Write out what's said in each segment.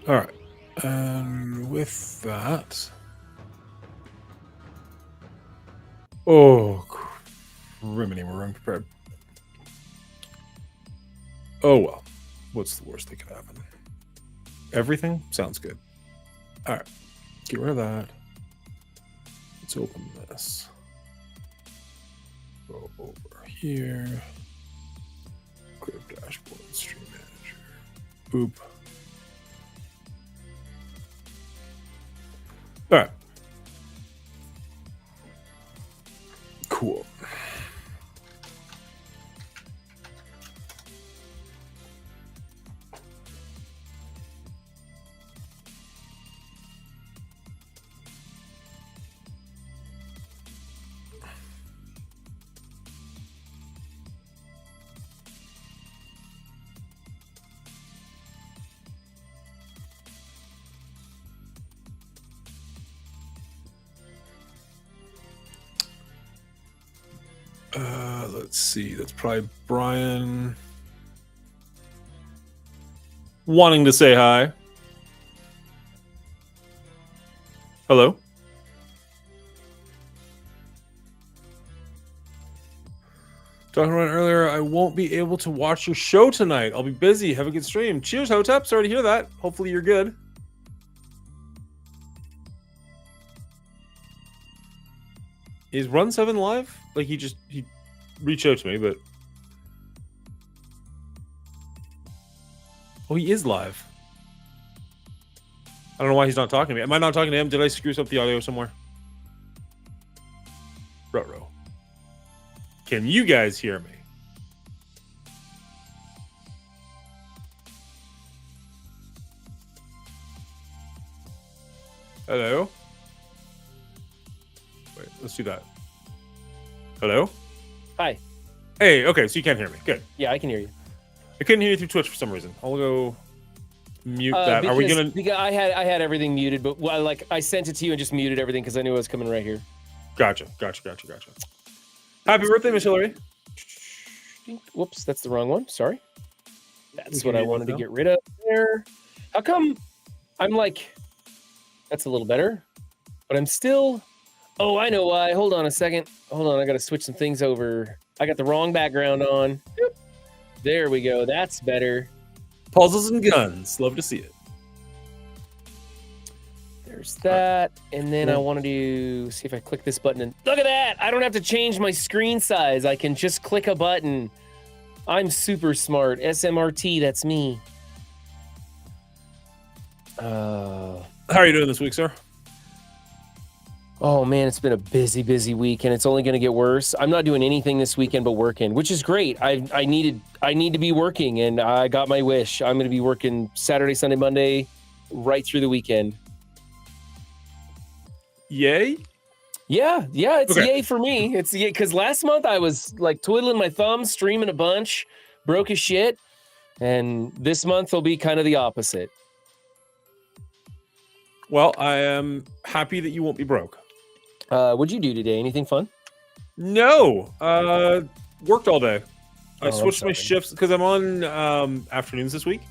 All right. And with that... Oh, criminy, we're unprepared. Oh, well. What's the worst that could happen? Everything? Sounds good. All right. Get rid of that. Let's open this. Go over here. Clear dashboard, stream manager. Boop. All right. Cool. Let's see. That's probably Brian wanting to say hi. Hello? Talking about earlier, I won't be able to watch your show tonight. I'll be busy. Have a good stream. Cheers, Hotep. Sorry to hear that. Hopefully you're good. Is Run 7 live? Like he reached out to me, but... Oh, he is live. I don't know why he's not talking to me. Am I not talking to him? Did I screw up the audio somewhere? Ruh-roh. Can you guys hear me? Hello? Wait, let's do that. Hello? Hi. Hey, okay, so you can't hear me. Good. Yeah, I can hear you. I couldn't hear you through Twitch for some reason. I'll go mute that. Are we gonna? Because I had everything muted, but I sent it to you and just muted everything because I knew it was coming right here. Gotcha. Happy birthday, Miss Hillary. Whoops, that's the wrong one. Sorry. That's what I wanted to get rid of there. How come I'm like, that's a little better, but I'm still... Oh, I know why. Hold on a second. Hold on, I got to switch some things over. I got the wrong background on. Yep. There we go. That's better. Puzzles and guns. Love to see it. There's that. And then I wanted to see if I click this button and look at that. I don't have to change my screen size. I can just click a button. I'm super smart. SMRT, that's me. How are you doing this week, sir? Oh man, it's been a busy week, and it's only going to get worse. I'm not doing anything this weekend but working, which is great. I need to be working, and I got my wish. I'm going to be working Saturday, Sunday, Monday, right through the weekend. Yay? Yeah, it's yay for me. It's yay because last month I was like twiddling my thumbs, streaming a bunch, broke as shit, and this month will be kind of the opposite. Well, I am happy that you won't be broke. What'd you do today? Anything fun? No. Worked all day. I Oh, switched my shifts because I'm on afternoons this week.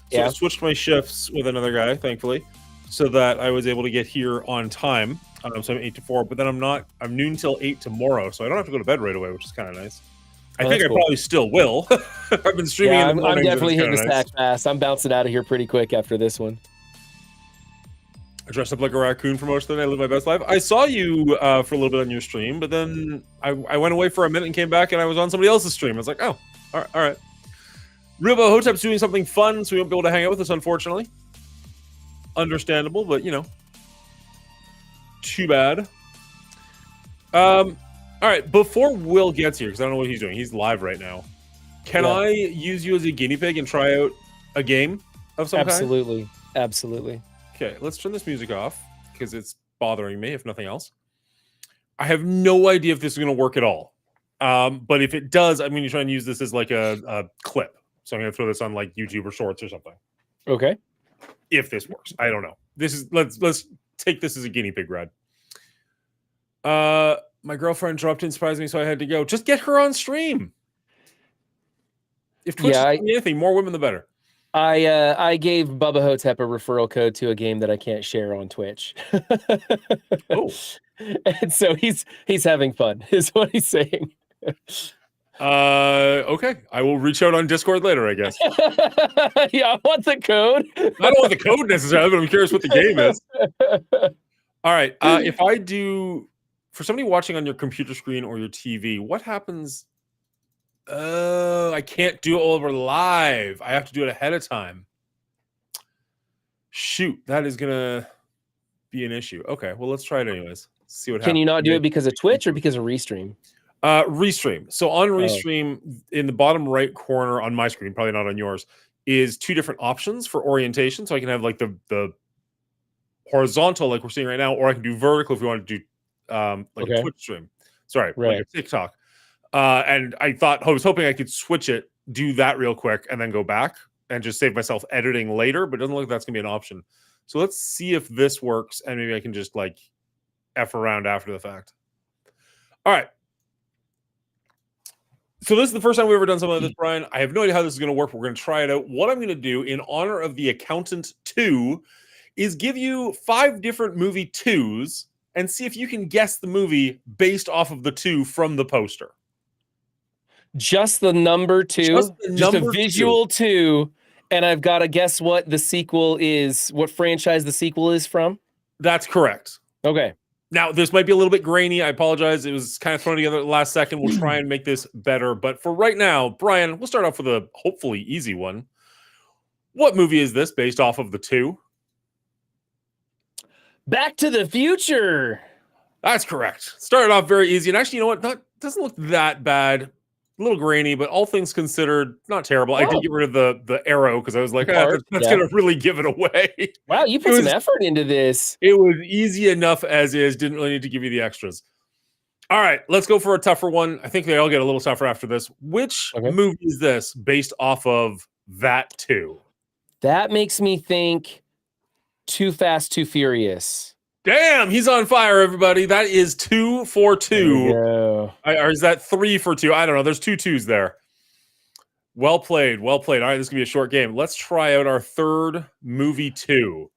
So Yeah. I switched my shifts with another guy, thankfully, so that I was able to get here on time. So I'm 8 to 4, but then I'm noon till 8 tomorrow, so I don't have to go to bed right away, which is kind of nice. I think I probably still will. I've been streaming in the mornings. I'm definitely hitting the nice. stack fast. I'm bouncing out of here pretty quick after this one. I dressed up like a raccoon for most of the day. I live my best life. I saw you for a little bit on your stream, but then I went away for a minute and came back, and I was on somebody else's stream. I was like, oh, all right. Rubo Hotep's doing something fun, so we won't be able to hang out with us, unfortunately. Understandable, but, too bad. All right, before Will gets here, because I don't know what he's doing. He's live right now. Can I use you as a guinea pig and try out a game of some kind? Absolutely. Okay, let's turn this music off because it's bothering me, if nothing else. I have no idea if this is going to work at all. But if it does, I'm going to try and use this as like a clip. So I'm going to throw this on like YouTube or Shorts or something. Okay. If this works, I don't know. Let's take this as a guinea pig ride. My girlfriend dropped in, surprised me, so I had to go. Just get her on stream. If Twitch is doing anything, more women the better. I gave Bubba Hotep a referral code to a game that I can't share on Twitch. Oh. And so he's having fun, is what he's saying. Okay. I will reach out on Discord later, I guess. Yeah, I want the code. I don't want the code necessarily, but I'm curious what the game is. All right. If I do, for somebody watching on your computer screen or your TV, what happens? I can't do it over live. I have to do it ahead of time. Shoot, that is gonna be an issue. Okay, well, let's try it anyways. See what happens. Can you not do it because of Twitch or because of Restream? Restream. So on Restream, in the bottom right corner on my screen, probably not on yours, is 2 different options for orientation. So I can have like the horizontal, like we're seeing right now, or I can do vertical if we want to do like a Twitch stream. Sorry, like a TikTok. And I was hoping I could switch it, do that real quick, and then go back and just save myself editing later. But it doesn't look like that's gonna be an option. So let's see if this works, and maybe I can just like F around after the fact. All right. So this is the first time we've ever done something like this, Brian. I have no idea how this is going to work. We're going to try it out. What I'm going to do in honor of The Accountant 2 is give you 5 different movie 2s and see if you can guess the movie based off of the 2 from the poster. Just the number 2? Just a visual 2, and I've got to guess what the sequel is, what franchise the sequel is from? That's correct. Okay. Now, this might be a little bit grainy. I apologize. It was kind of thrown together at the last second. We'll try and make this better. But for right now, Brian, we'll start off with a hopefully easy one. What movie is this based off of the 2? Back to the Future. That's correct. Started off very easy. And actually, you know what? That doesn't look that bad. A little grainy, but all things considered, not terrible. I did get rid of the arrow because I was like, that's going to really give it away. Wow, you put some effort into this. It was easy enough as is. Didn't really need to give you the extras. All right, let's go for a tougher one. I think they all get a little tougher after this. Which movie is this based off of that 2? That makes me think Too Fast, Too Furious. Damn, he's on fire, everybody. That is 2 for 2. Or is that 3 for 2? I don't know. There's 2 2s there. Well played. Well played. All right, this is going to be a short game. Let's try out our third movie 2.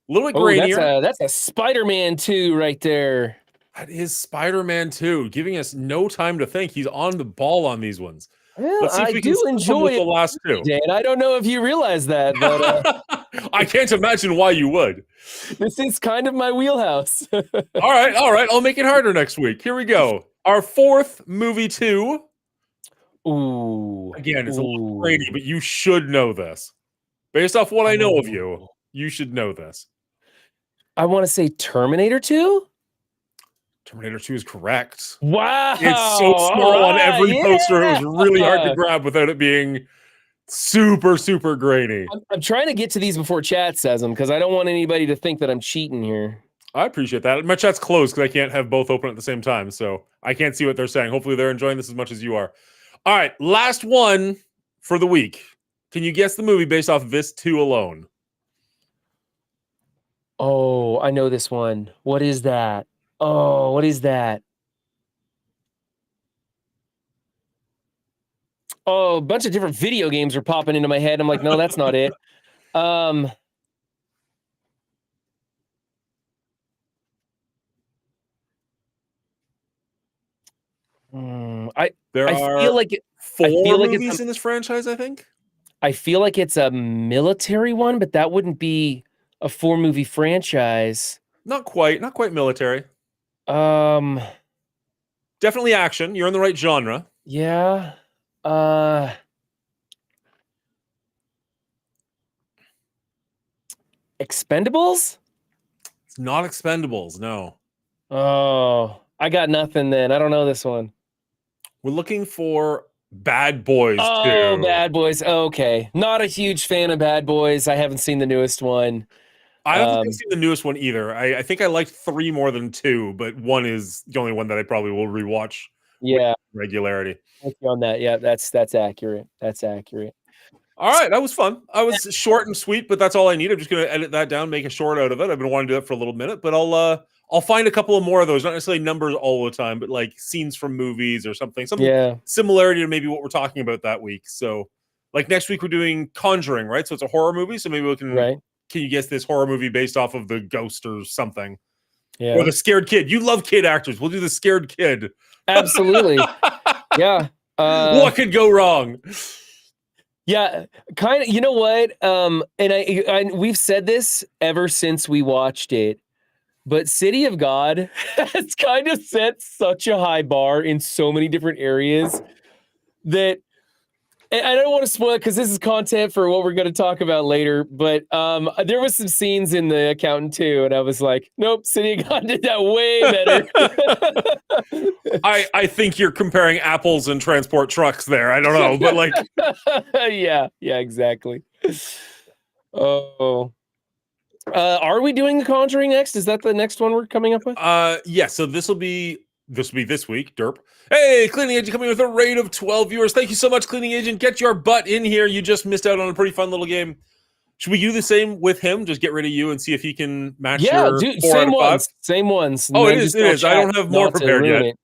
A little bit grainier. That's a Spider-Man 2 right there. That is Spider-Man 2, giving us no time to think. He's on the ball on these ones. Well, let's see if I do enjoy the last 2. Dan, I don't know if you realize that, but I can't imagine why you would. This is kind of my wheelhouse. All right. I'll make it harder next week. Here we go. Our fourth movie 2. Ooh. Again, it's a little grainy, but you should know this. Based off what I know of you, you should know this. I want to say Terminator 2? Terminator 2 is correct. Wow. It's so small on every poster. It was really hard to grab without it being super, super grainy. I'm trying to get to these before chat says them because I don't want anybody to think that I'm cheating here. I appreciate that. My chat's closed because I can't have both open at the same time, so I can't see what they're saying. Hopefully they're enjoying this as much as you are. All right, last one for the week. Can you guess the movie based off this 2 alone? Oh, I know this one. What is that? Oh, what is that? Oh, a bunch of different video games are popping into my head. I'm like, no, that's not it. I feel like 4 movies in this franchise, I think. I feel like it's a military one, but that wouldn't be a 4-movie franchise. Not quite military. Definitely action. You're in the right genre. Yeah. Expendables? It's not Expendables, no. Oh, I got nothing then. I don't know this one. We're looking for Bad Boys 2. Oh, Bad Boys. Okay. Not a huge fan of Bad Boys. I haven't seen the newest one. I don't think I've seen the newest one either. I think I liked 3 more than 2, but 1 is the only one that I probably will rewatch. Yeah, with regularity. Thank you on that. Yeah, that's accurate. That's accurate. All right, that was fun. I was short and sweet, but that's all I need. I'm just going to edit that down, make a short out of it. I've been wanting to do that for a little minute, but I'll find a couple of more of those. Not necessarily numbers all the time, but like scenes from movies or something. Similarity to maybe what we're talking about that week. So like next week we're doing Conjuring, right? So it's a horror movie. So maybe we can. Right. Can you guess this horror movie based off of the ghost or something? Yeah. Or the scared kid. You love kid actors. We'll do the scared kid. Absolutely. Yeah. What could go wrong? Yeah, kind of. You know what? And I we've said this ever since we watched it, but City of God has kind of set such a high bar in so many different areas that. And I don't want to spoil it because this is content for what we're going to talk about later. But there was some scenes in The Accountant too, and I was like, "Nope, City of God did that way better." I think you're comparing apples and transport trucks there. I don't know, but like, yeah, exactly. Oh, are we doing The Conjuring next? Is that the next one we're coming up with? Yeah. So this will be this week. Derp. Hey, Cleaning Agent coming with a raid of 12 viewers. Thank you so much, Cleaning Agent. Get your butt in here. You just missed out on a pretty fun little game. Should we do the same with him? Just get rid of you and see if he can match your dude, 4 out of 5? Same ones. Oh, it is. I don't have more prepared yet.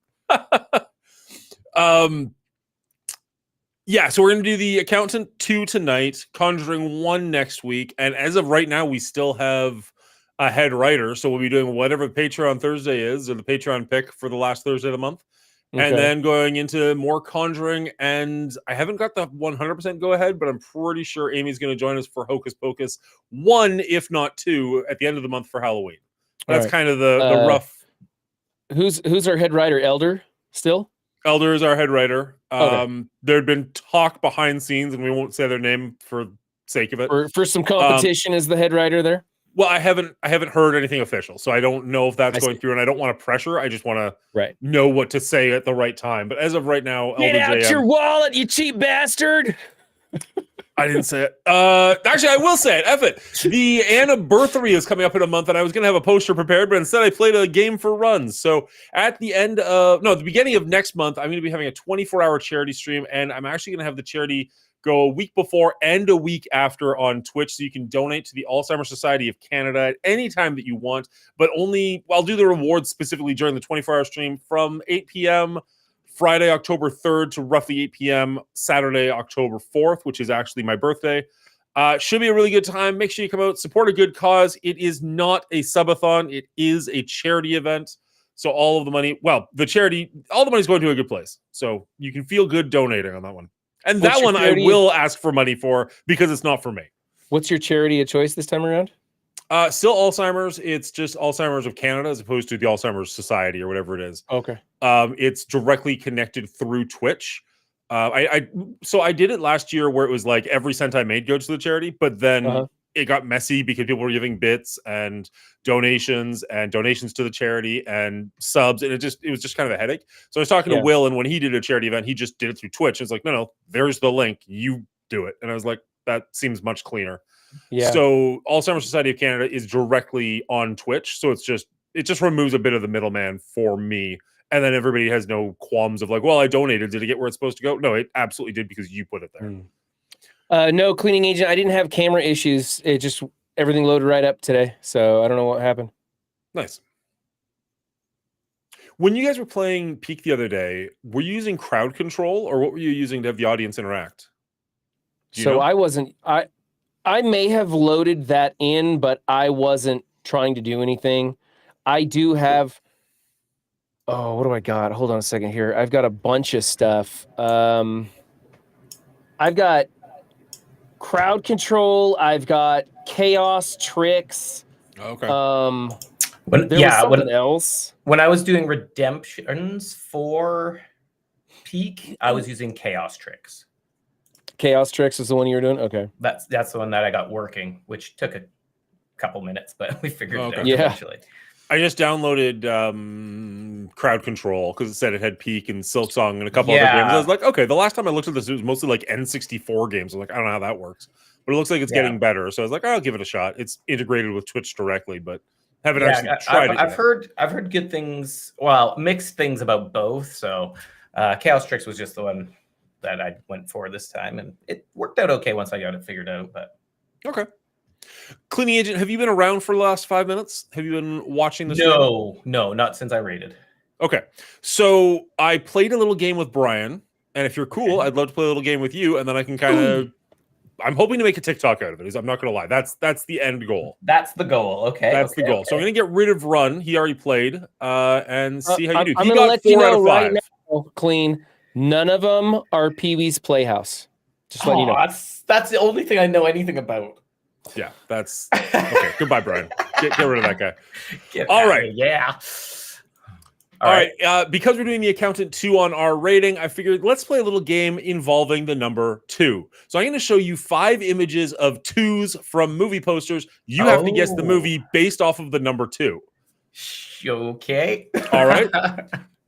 Yeah, so we're going to do The Accountant 2 tonight, Conjuring 1 next week, and as of right now, we still have a head writer, so we'll be doing whatever the Patreon Thursday is, or the Patreon pick for the last Thursday of the month, and then going into more Conjuring, and I haven't got the 100% go-ahead, but I'm pretty sure Amy's going to join us for Hocus Pocus 1, if not 2, at the end of the month for Halloween. That's kind of the rough... Who's our head writer? Elder still? Elder is our head writer. Okay. There had been talk behind scenes, and we won't say their name for sake of it. For some competition as the head writer there? Well, I haven't heard anything official, so I don't know if that's going through, and I don't want to pressure. I just want to know what to say at the right time. But as of right now, Get Elder out JM, your wallet, you cheap bastard! I didn't say it. Actually, I will say it. F it. The anniversary is coming up in a month, and I was going to have a poster prepared, but instead I played a game for runs. So at the beginning of next month, I'm going to be having a 24-hour charity stream, and I'm actually going to have the charity go a week before and a week after on Twitch, so you can donate to the Alzheimer's Society of Canada at any time that you want, but I'll do the rewards specifically during the 24-hour stream from 8 p.m. Friday, October 3rd to roughly 8 p.m. Saturday, October 4th, which is actually my birthday. Should be a really good time. Make sure you come out, support a good cause. It is not a subathon. It is a charity event. So all of the money, all the money is going to a good place. So you can feel good donating on that one. And that one I will ask for money for because it's not for me. What's your charity of choice this time around? Still Alzheimer's. It's just Alzheimer's of Canada as opposed to the Alzheimer's Society or whatever it is. Okay. It's directly connected through Twitch. So I did it last year where it was like every cent I made goes to the charity, but then it got messy because people were giving bits and donations to the charity and subs, and it was just kind of a headache. So I was talking to Will, and when he did a charity event, he just did it through Twitch. It's like, no, there's the link, you do it. And I was like, that seems much cleaner. Yeah. So Alzheimer's Society of Canada is directly on Twitch, so it just removes a bit of the middleman for me. And then everybody has no qualms of like, well, I donated. Did it get where it's supposed to go? No, it absolutely did because you put it there. No, Cleaning Agent. I didn't have camera issues. It just everything loaded right up today. So I don't know what happened. Nice. When you guys were playing Peak the other day, were you using crowd control or what were you using to have the audience interact? So I wasn't. I may have loaded that in, but I wasn't trying to do anything. I do have. Oh, what do I got? Hold on a second here. I've got a bunch of stuff. I've got crowd control. I've got chaos tricks. Okay. Something else. When I was doing redemptions for Peak, I was using chaos tricks. Chaos tricks is the one you were doing? Okay. That's the one that I got working, which took a couple minutes, but we figured it out eventually. I just downloaded crowd control because it said it had Peak and Silksong and a couple other games. I was like, okay, the last time I looked at this, it was mostly like N64 games. I'm like, I don't know how that works, but it looks like it's getting better. So I was like, I'll give it a shot. It's integrated with Twitch directly, but haven't actually tried it. I've heard good things, mixed things about both. So Chaos Tricks was just the one that I went for this time, and it worked out okay once I got it figured out. But okay. Cleaning Agent, have you been around for the last 5 minutes? Have you been watching this? No, not since I raided. Okay. So I played a little game with Brian, And if you're cool, I'd love to play a little game with you, and then I can kind of. I'm hoping to make a TikTok out of it. I'm not going to lie. That's the end goal. That's the goal. Okay. That's the goal. Okay. So I'm going to get rid of Run. He already played, and see how you do. I'm He gonna got let 4 you out know of 5. right now, Clean. None of them are Pee-wee's Playhouse. Just letting you know. That's the only thing I know anything about. Yeah, that's okay. Goodbye, Brian. Get rid of that guy. All All right. right. Yeah. All right. Because we're doing the Accountant 2 on our rating, I figured let's play a little game involving the number 2. So I'm going to show you 5 images of 2s from movie posters. You have to guess the movie based off of the number 2. Okay. All right.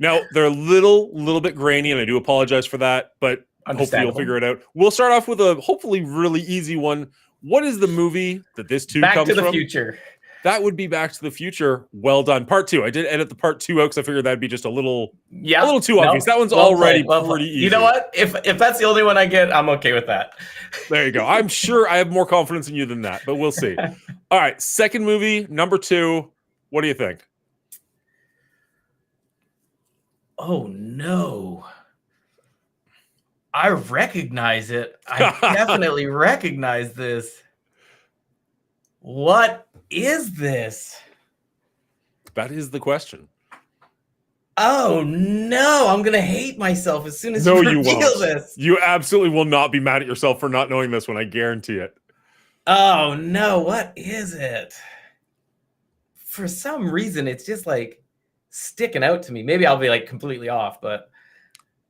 Now, they're a little bit grainy, and I do apologize for that, but hopefully you'll figure it out. We'll start off with a hopefully really easy one. What is the movie that this 2 Back comes to the from? Future. That would be Back to the Future. Well done. Part 2. I did edit the part 2 out because I figured that'd be just a little too obvious. That one's already pretty easy. You know what? If that's the only one I get, I'm okay with that. There you go. I'm sure I have more confidence in you than that, but we'll see. All right. Second movie, number 2. What do you think? Oh, no. I recognize it. I definitely recognize this. What is this? That is the question. Oh no, I'm gonna hate myself as soon as No, you you reveal won't. this. You absolutely will not be mad at yourself for not knowing this one. I guarantee it. Oh no, what is it? For some reason, it's just like sticking out to me. Maybe I'll be like completely off, but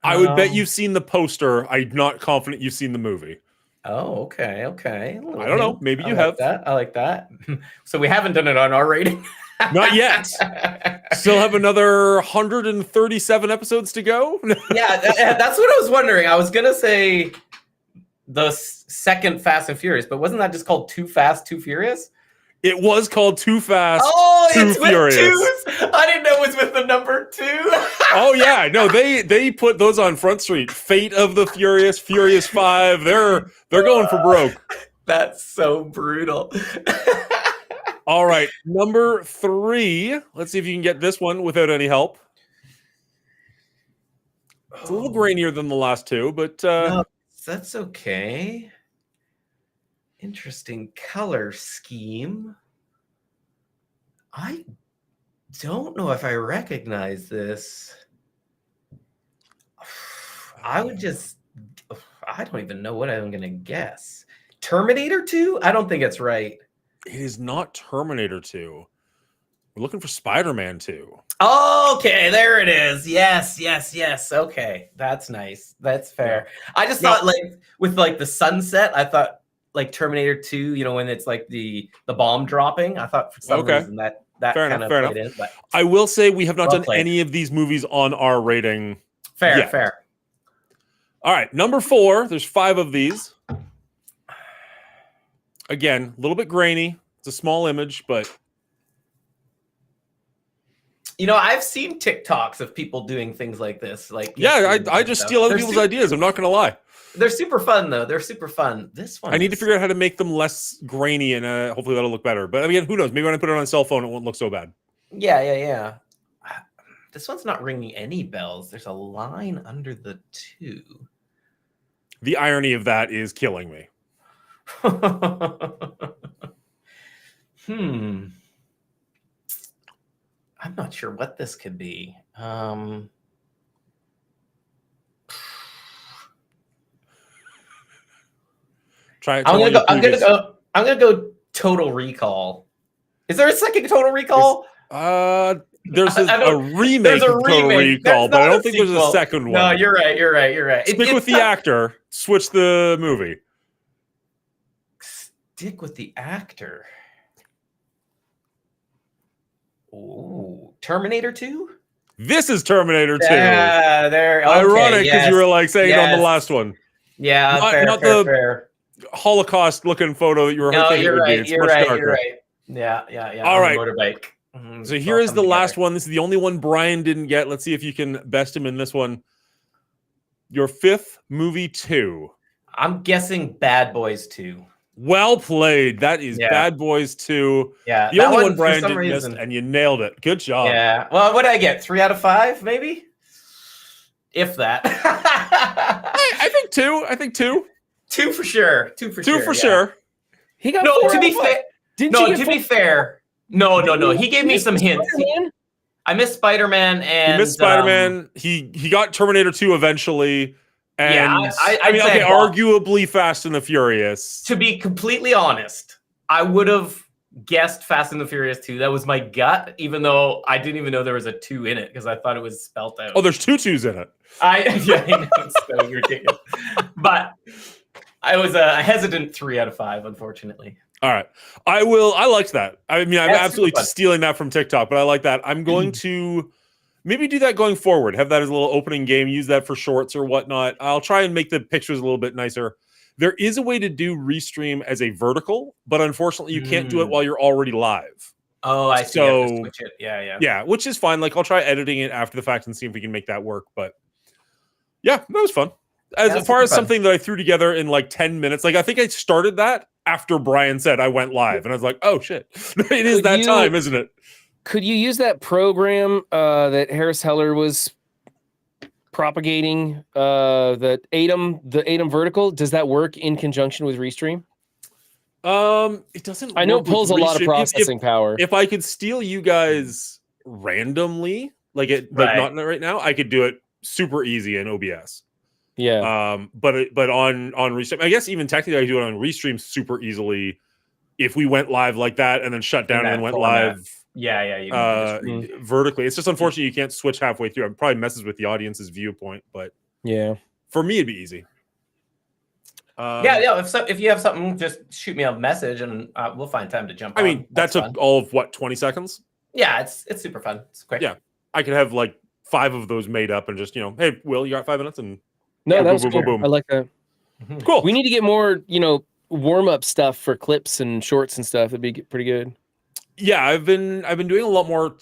I would bet you've seen the poster. I'm not confident you've seen the movie. Oh, okay. I don't know. Maybe you have. I like that. So we haven't done it on our rating. Not yet. Still have another 137 episodes to go. Yeah, that's what I was wondering. I was gonna say the second Fast and Furious, but wasn't that just called Too Fast, Too Furious? It was called Too Fast, Too it's Furious. with 2s. I didn't know it was with the number 2. Oh yeah, no, they put those on Front Street. Fate of the Furious, Furious 5. They're going for broke. That's so brutal. All right, number 3. Let's see if you can get this one without any help. It's a little grainier than the last 2, but No, that's okay. Interesting color scheme. I don't know if I recognize this. I don't even know what I'm going to guess. Terminator 2? I don't think it's right. it is not Terminator 2. We're looking for Spider-Man 2. Okay, there it is. Yes. Okay, that's nice. That's fair. I just thought like with like the sunset, I thought like Terminator 2, you know, when it's like the bomb dropping, I thought for some reason that Fair kind enough, of fair played in. But I will say we have not done played. any of these movies on our rating. fair. All right, number 4. There's 5 of these. Again, a little bit grainy. It's a small image, but You know, I've seen TikToks of people doing things like this. Like I just steal other people's ideas. I'm not going to lie. They're super fun though. They're super fun. This one I need to figure out how to make them less grainy, and hopefully that'll look better. But again, who knows? Maybe when I put it on a cell phone, it won't look so bad. Yeah. This one's not ringing any bells. There's a line under the 2. The irony of that is killing me. I'm not sure what this could be. I'm gonna go Total Recall. Is there a second Total Recall? There's a remake of Total Recall, but I don't think there's a second one. No, you're right. Stick with the actor. Switch the movie. Stick with the actor. Ooh, Terminator 2? This is Terminator 2. Yeah, there. Okay, Ironic because you were like saying it on the last one. Yeah, not the Holocaust-looking photo that you were hoping it would be. It's much darker. Yeah. All right. Motorbike. So here is the last one. This is the only one Brian didn't get. Let's see if you can best him in this one. Your 5th movie 2. I'm guessing Bad Boys 2. Well played. That is Bad Boys 2. Yeah. The only one Brian didn't miss, and you nailed it. Good job. Yeah. Well, what did I get? 3 out of 5, maybe? If that. I think two. I think two. Two for sure. Two for Two sure. for yeah. sure. He got No, 4 to be out of 5. fair. Didn't No, you to get be fair. No. He gave me some hints. Spider-Man? I missed Spider-Man and He missed Spider-Man. He got Terminator 2 eventually. And Yeah, I mean, I'd okay, say- arguably Fast and the Furious. to be completely honest, I would have guessed Fast and the Furious 2. That was my gut, even though I didn't even know there was a 2 in it because I thought it was spelt out. Oh, there's two twos in it. I know, it's so ridiculous. But I was a hesitant 3 out of 5, unfortunately. All right. I liked that. I mean, I'm That's absolutely super fun. stealing that from TikTok, but I like that. I'm going to maybe do that going forward. Have that as a little opening game, use that for shorts or whatnot. I'll try and make the pictures a little bit nicer. There is a way to do restream as a vertical, but unfortunately you can't do it while you're already live. Oh, I see. You have to So- switch it. Yeah. Yeah, which is fine. Like I'll try editing it after the fact and see if we can make that work. But yeah, that was fun. As That's far as super fun. something that I threw together in like 10 minutes, like I think I started that after Brian said I went live, and I was like, oh shit, it is Could that you- time, isn't it? Could you use that program that Harris Heller was propagating? The ATOM vertical. Does that work in conjunction with Restream? It doesn't. I know work it pulls a with lot of Restream. processing power. If I could steal you guys randomly, like Right. not right now, I could do it super easy in OBS. Yeah. But on Restream, I guess even technically I could do it on Restream super easily. If we went live like that and then shut down that and went format. live Yeah. You can just vertically, it's just unfortunate you can't switch halfway through. It probably messes with the audience's viewpoint, but Yeah. for me it'd be easy. yeah. If you have something, just shoot me a message and we'll find time to jump I on. mean that took fun. all of what 20 seconds. Yeah, it's super fun. It's quick. Yeah. I could have like 5 of those made up and just hey Will, you got 5 minutes and No, Boom, that was boom, cool. boom, boom. I like that. cool. We need to get more, warm up stuff for clips and shorts and stuff. That'd be pretty good. Yeah, I've been doing a lot more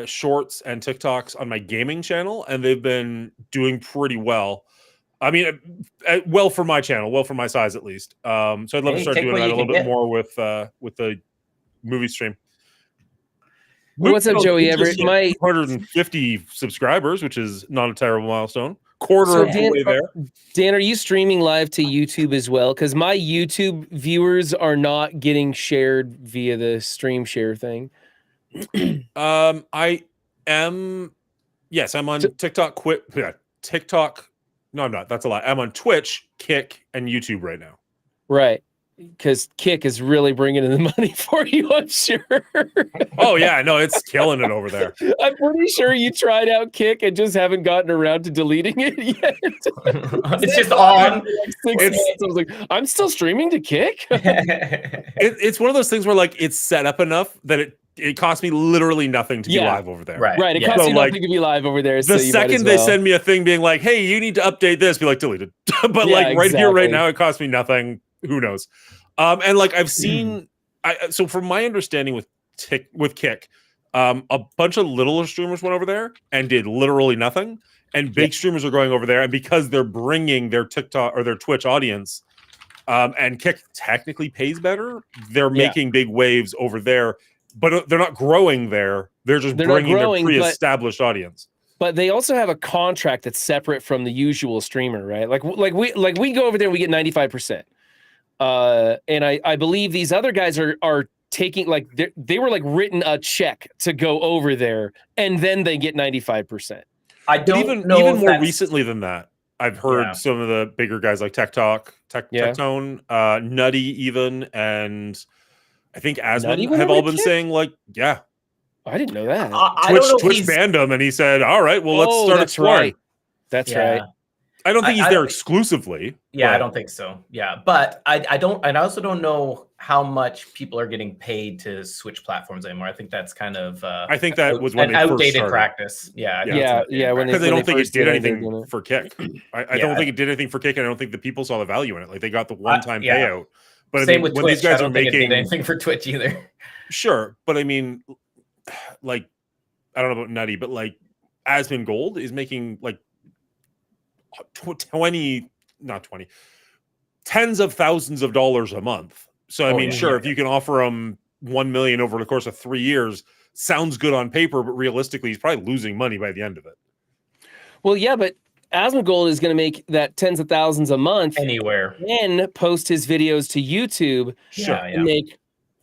shorts and TikToks on my gaming channel, and they've been doing pretty well. I mean, well for my channel, well for my size at least. So I'd love to Hey, start take doing what that a you little can bit more with the movie stream. What's up, We've Joey just Everett? hit My 150 subscribers, which is not a terrible milestone. Quarter So of the Dan- way there. Dan, are you streaming live to YouTube as well? Because my YouTube viewers are not getting shared via the stream share thing. I am. Yes, I'm on TikTok. TikTok. No, I'm not. That's a lie. I'm on Twitch, Kick, and YouTube right now. Right. Because Kick is really bringing in the money for you, I'm sure. Oh yeah, no, it's killing it over there. I'm pretty sure you tried out Kick and just haven't gotten around to deleting it yet. It's just on. Six It's- months, I was like, I'm still streaming to Kick. It's one of those things where like it's set up enough that it costs me literally nothing to be Yeah. live over there. Right. It Yeah. costs So, you like, nothing to be live over there. So The you might as second they well. send me a thing being like, "Hey, you need to update this," be like, deleted. But Yeah, like right here, right exactly. now, it costs me nothing. Who knows? And like I've seen, so from my understanding with Kick, a bunch of littler streamers went over there and did literally nothing, and big streamers are going over there, and because they're bringing their TikTok or their Twitch audience, and Kick technically pays better, they're Yeah. making big waves over there, but they're not growing there. They're just They're not bringing growing, their but- pre-established audience. But they also have a contract that's separate from the usual streamer, right? Like we go over there and we get 95%. And I believe these other guys are taking they were like written a check to go over there and then they get 95%. I But don't even know if more that's- recently than that, I've heard Yeah. some of the bigger guys like Yeah. Tectone, Nutty even, and I think Nutty Asmon went have over all to been Kick? saying like, yeah, I didn't know that. I don't know if Twitch he's- banned him, and he said, "All right, well, let's Oh, start that's exploring." right. That's Yeah. right. I don't think he's I there don't- exclusively. Yeah, I but- don't think so. Yeah, but I don't, and I also don't know how much people are getting paid to switch platforms anymore. I think that's kind of I think that was when an they first outdated started. practice. Yeah, I think it's Yeah, an outdated yeah, when practice. Because I don't think it first did did it, they were anything doing it. for Kick. I Yeah. don't think it did anything for Kick, and I don't think the people saw the value in it. Like they got the one-time yeah. payout. But I Same mean, with when Twitch. these guys I are don't think it did making anything for Twitch either. Sure, but I mean, like, I don't know about Nutty, but like, Asmon Gold is making like 10s of thousands of dollars a month. So I Oh, mean, yeah. sure, if you can offer him 1 million over the course of 3 years, sounds good on paper, but realistically, he's probably losing money by the end of it. Well, yeah, but Asmongold is going to make that tens of thousands a month, Anywhere. then post his videos to YouTube Sure. Yeah, and make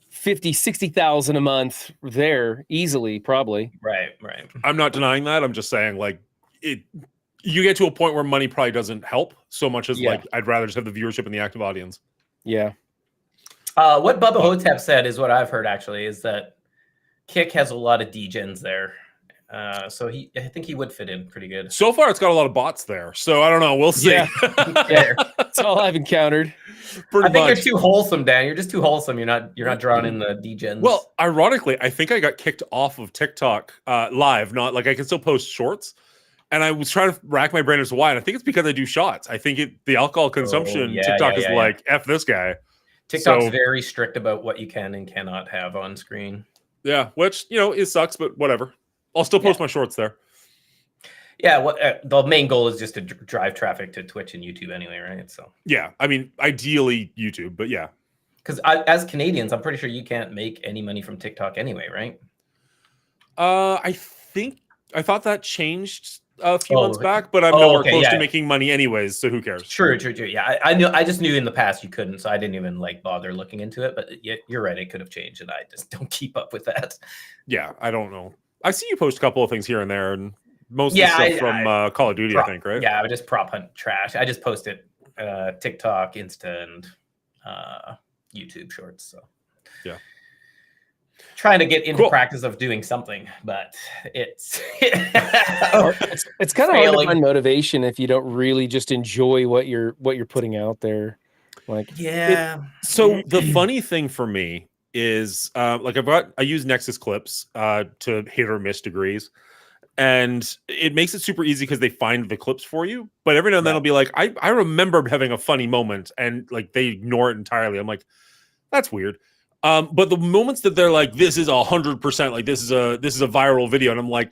50, 60,000 a month there easily, probably. Right. I'm not denying that. I'm just saying, like, it. You get to a point where money probably doesn't help so much as like I'd rather just have the viewership and the active audience. Yeah. What Bubba Hotep said is what I've heard actually is that Kick has a lot of degens there. So I think he would fit in pretty good. So far, it's got a lot of bots there. So I don't know. We'll see. Yeah. That's all I've encountered. I think you're too wholesome, Dan. You're just too wholesome. You're not drawing in the degens. Well, ironically, I think I got kicked off of TikTok live. Not like I can still post shorts. And I was trying to rack my brain as to why. And I think it's because I do shots. I think the alcohol consumption, TikTok is like, F this guy. TikTok's very strict about what you can and cannot have on screen. Yeah, which, it sucks, but whatever. I'll still post my shorts there. Yeah, the main goal is just to drive traffic to Twitch and YouTube anyway, right? So yeah, I mean, ideally YouTube, but yeah. Because as Canadians, I'm pretty sure you can't make any money from TikTok anyway, right? I thought that changed a few months back, but I'm nowhere close to making money anyways, so who cares? True. Yeah, I just knew in the past you couldn't, so I didn't even bother looking into it. But you're right, it could have changed, and I just don't keep up with that. Yeah, I don't know. I see you post a couple of things here and there, and mostly stuff from Call of Duty, I think, right? Yeah, I just prop hunt trash. I just posted TikTok, Insta, and YouTube shorts. So yeah. Trying to get into practice of doing something, but it's it's kind of hard to find motivation if you don't really just enjoy what you're putting out there. So the funny thing for me is I use Nexus clips to hit or miss degrees, and it makes it super easy because they find the clips for you. But every now and then it'll be like, I remember having a funny moment, and like they ignore it entirely. I'm like, that's weird. But the moments that they're like, this is 100%, like this is a viral video, and I'm like,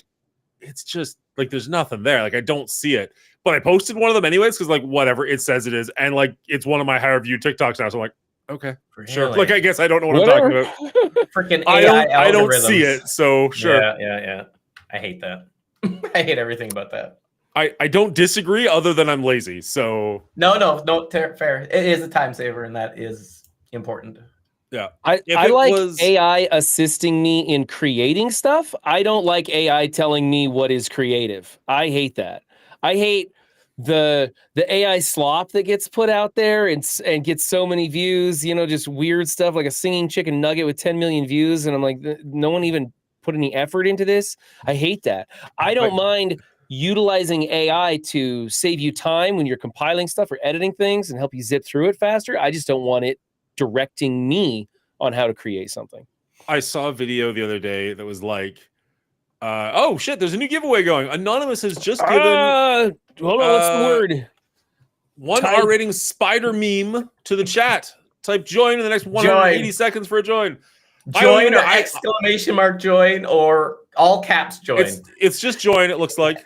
it's just like there's nothing there. Like I don't see it. But I posted one of them anyways because like whatever it says it is, and like it's one of my higher viewed TikToks now. So I'm like, okay, sure. Like I guess I don't know what I'm talking about. Freaking I don't see it. So sure. Yeah. I hate that. I hate everything about that. I don't disagree, other than I'm lazy. So no, fair. It is a time saver, and that is important. Yeah, I like AI assisting me in creating stuff. I don't like AI telling me what is creative. I hate that. I hate the AI slop that gets put out there and gets so many views. Just weird stuff like a singing chicken nugget with 10 million views, and I'm like, no one even put any effort into this. I hate that. I don't mind utilizing AI to save you time when you're compiling stuff or editing things and help you zip through it faster. I just don't want it directing me on how to create something. I saw a video the other day that was like, oh shit, there's a new giveaway going. Anonymous has just given hold on, what's the word? One R-rating spider meme to the chat. Type join in the next 180 seconds for a join. Join or exclamation mark join or all caps join. It's just join, it looks like.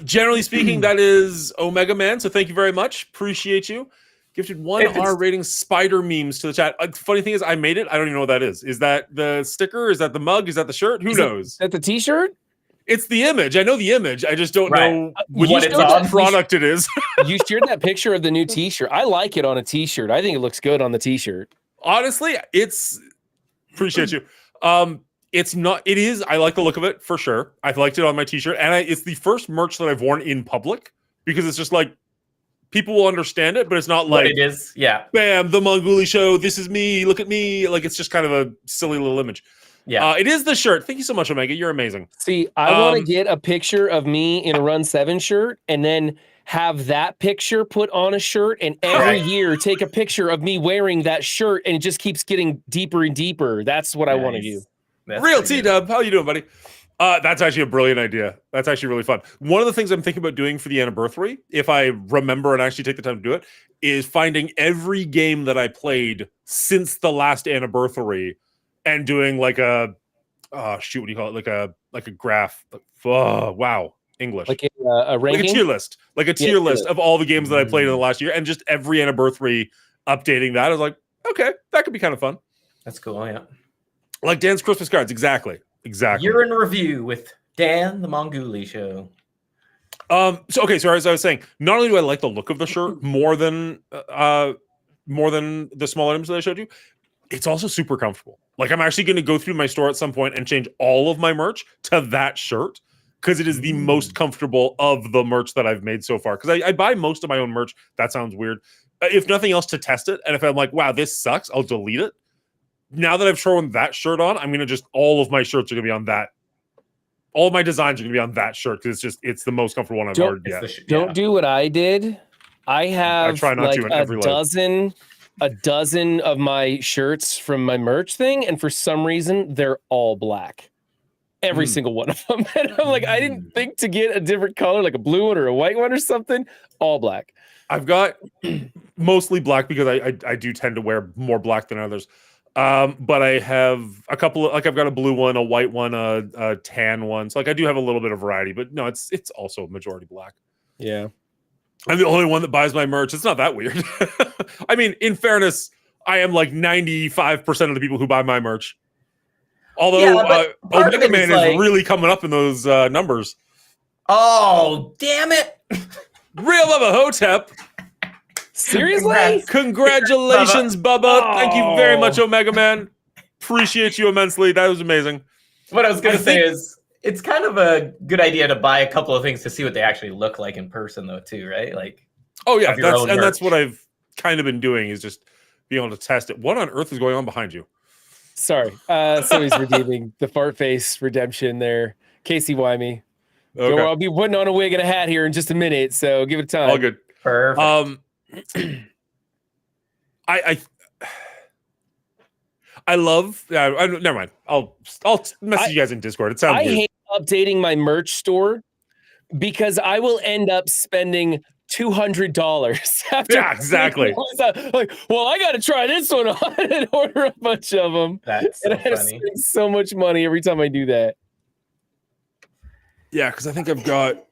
Generally speaking, that is Omega Man, so thank you very much. Appreciate you. Gifted one R-rating spider memes to the chat. Funny thing is, I made it. I don't even know what that is. Is that the sticker? Is that the mug? Is that the shirt? Who knows? Is that the T-shirt? It's the image. I know the image. I just don't know what product it is. You shared that picture of the new T-shirt. I like it on a T-shirt. I think it looks good on the T-shirt. Honestly, appreciate you. It's not. It is. I like the look of it for sure. I've liked it on my T-shirt, and it's the first merch that I've worn in public because it's just like. People will understand it, but it's not like it is. Yeah. Bam, the Mongoolie show. This is me. Look at me. Like it's just kind of a silly little image. Yeah. It is the shirt. Thank you so much, Omega. You're amazing. See, I want to get a picture of me in a Run 7 shirt and then have that picture put on a shirt, and every year take a picture of me wearing that shirt, and it just keeps getting deeper and deeper. That's what I want to do. That's Real T-Dub. How you doing, buddy? That's actually a brilliant idea. That's actually really fun. One of the things I'm thinking about doing for the anniversary, if I remember and actually take the time to do it, is finding every game that I played since the last anniversary and doing like a what do you call it? Like a graph. Wow, English. Like a ranking? Like a tier list. Like a tier list of all the games that I played in the last year, and just every anniversary updating that. I was like, okay, that could be kind of fun. That's cool, yeah. Like Dan's Christmas cards, exactly. You're in review with Dan the Mongoolie Show. So as I was saying, not only do I like the look of the shirt more than the small items that I showed you, it's also super comfortable. Like I'm actually going to go through my store at some point and change all of my merch to that shirt because it is the most comfortable of the merch that I've made so far. Because I buy most of my own merch. That sounds weird. If nothing else, to test it. And if I'm like, wow, this sucks, I'll delete it. Now that I've thrown that shirt on, I'm going to all of my shirts are going to be on that. All of my designs are going to be on that shirt because it's the most comfortable one I've heard yet. Don't do what I did. I have try not to in every life. A dozen of my shirts from my merch thing, and for some reason they're all black. Every single one of them. And I'm like, I didn't think to get a different color, like a blue one or a white one or something. All black. I've got mostly black because I do tend to wear more black than others. But I have a couple of, like, I've got a blue one, a white one, a tan one. So like I do have a little bit of variety, but no, it's also majority black. Yeah. I'm the only one that buys my merch. It's not that weird. I mean, in fairness, I am like 95% of the people who buy my merch. Although Omega Man is really coming up in those numbers. Oh, damn it. Real Bubba Hotep. Seriously? Congratulations, Bubba. Oh. Thank you very much, Omega Man. Appreciate you immensely. That was amazing. What I was going to say is, it's kind of a good idea to buy a couple of things to see what they actually look like in person, though, too, right? Like, oh yeah, that's what I've kind of been doing, is just being able to test it. What on earth is going on behind you? Sorry, somebody's redeeming the fart face redemption there. Casey Wymie. Okay. So I'll be putting on a wig and a hat here in just a minute, so give it time. All good. Perfect. I love. Never mind. I'll message you guys in Discord. It sounds. I hate updating my merch store because I will end up spending $200 after. Yeah, exactly. Like, well, I got to try this one on and order a bunch of them. That's so and I had to spend so much money every time I do that. Yeah, because I think I've got.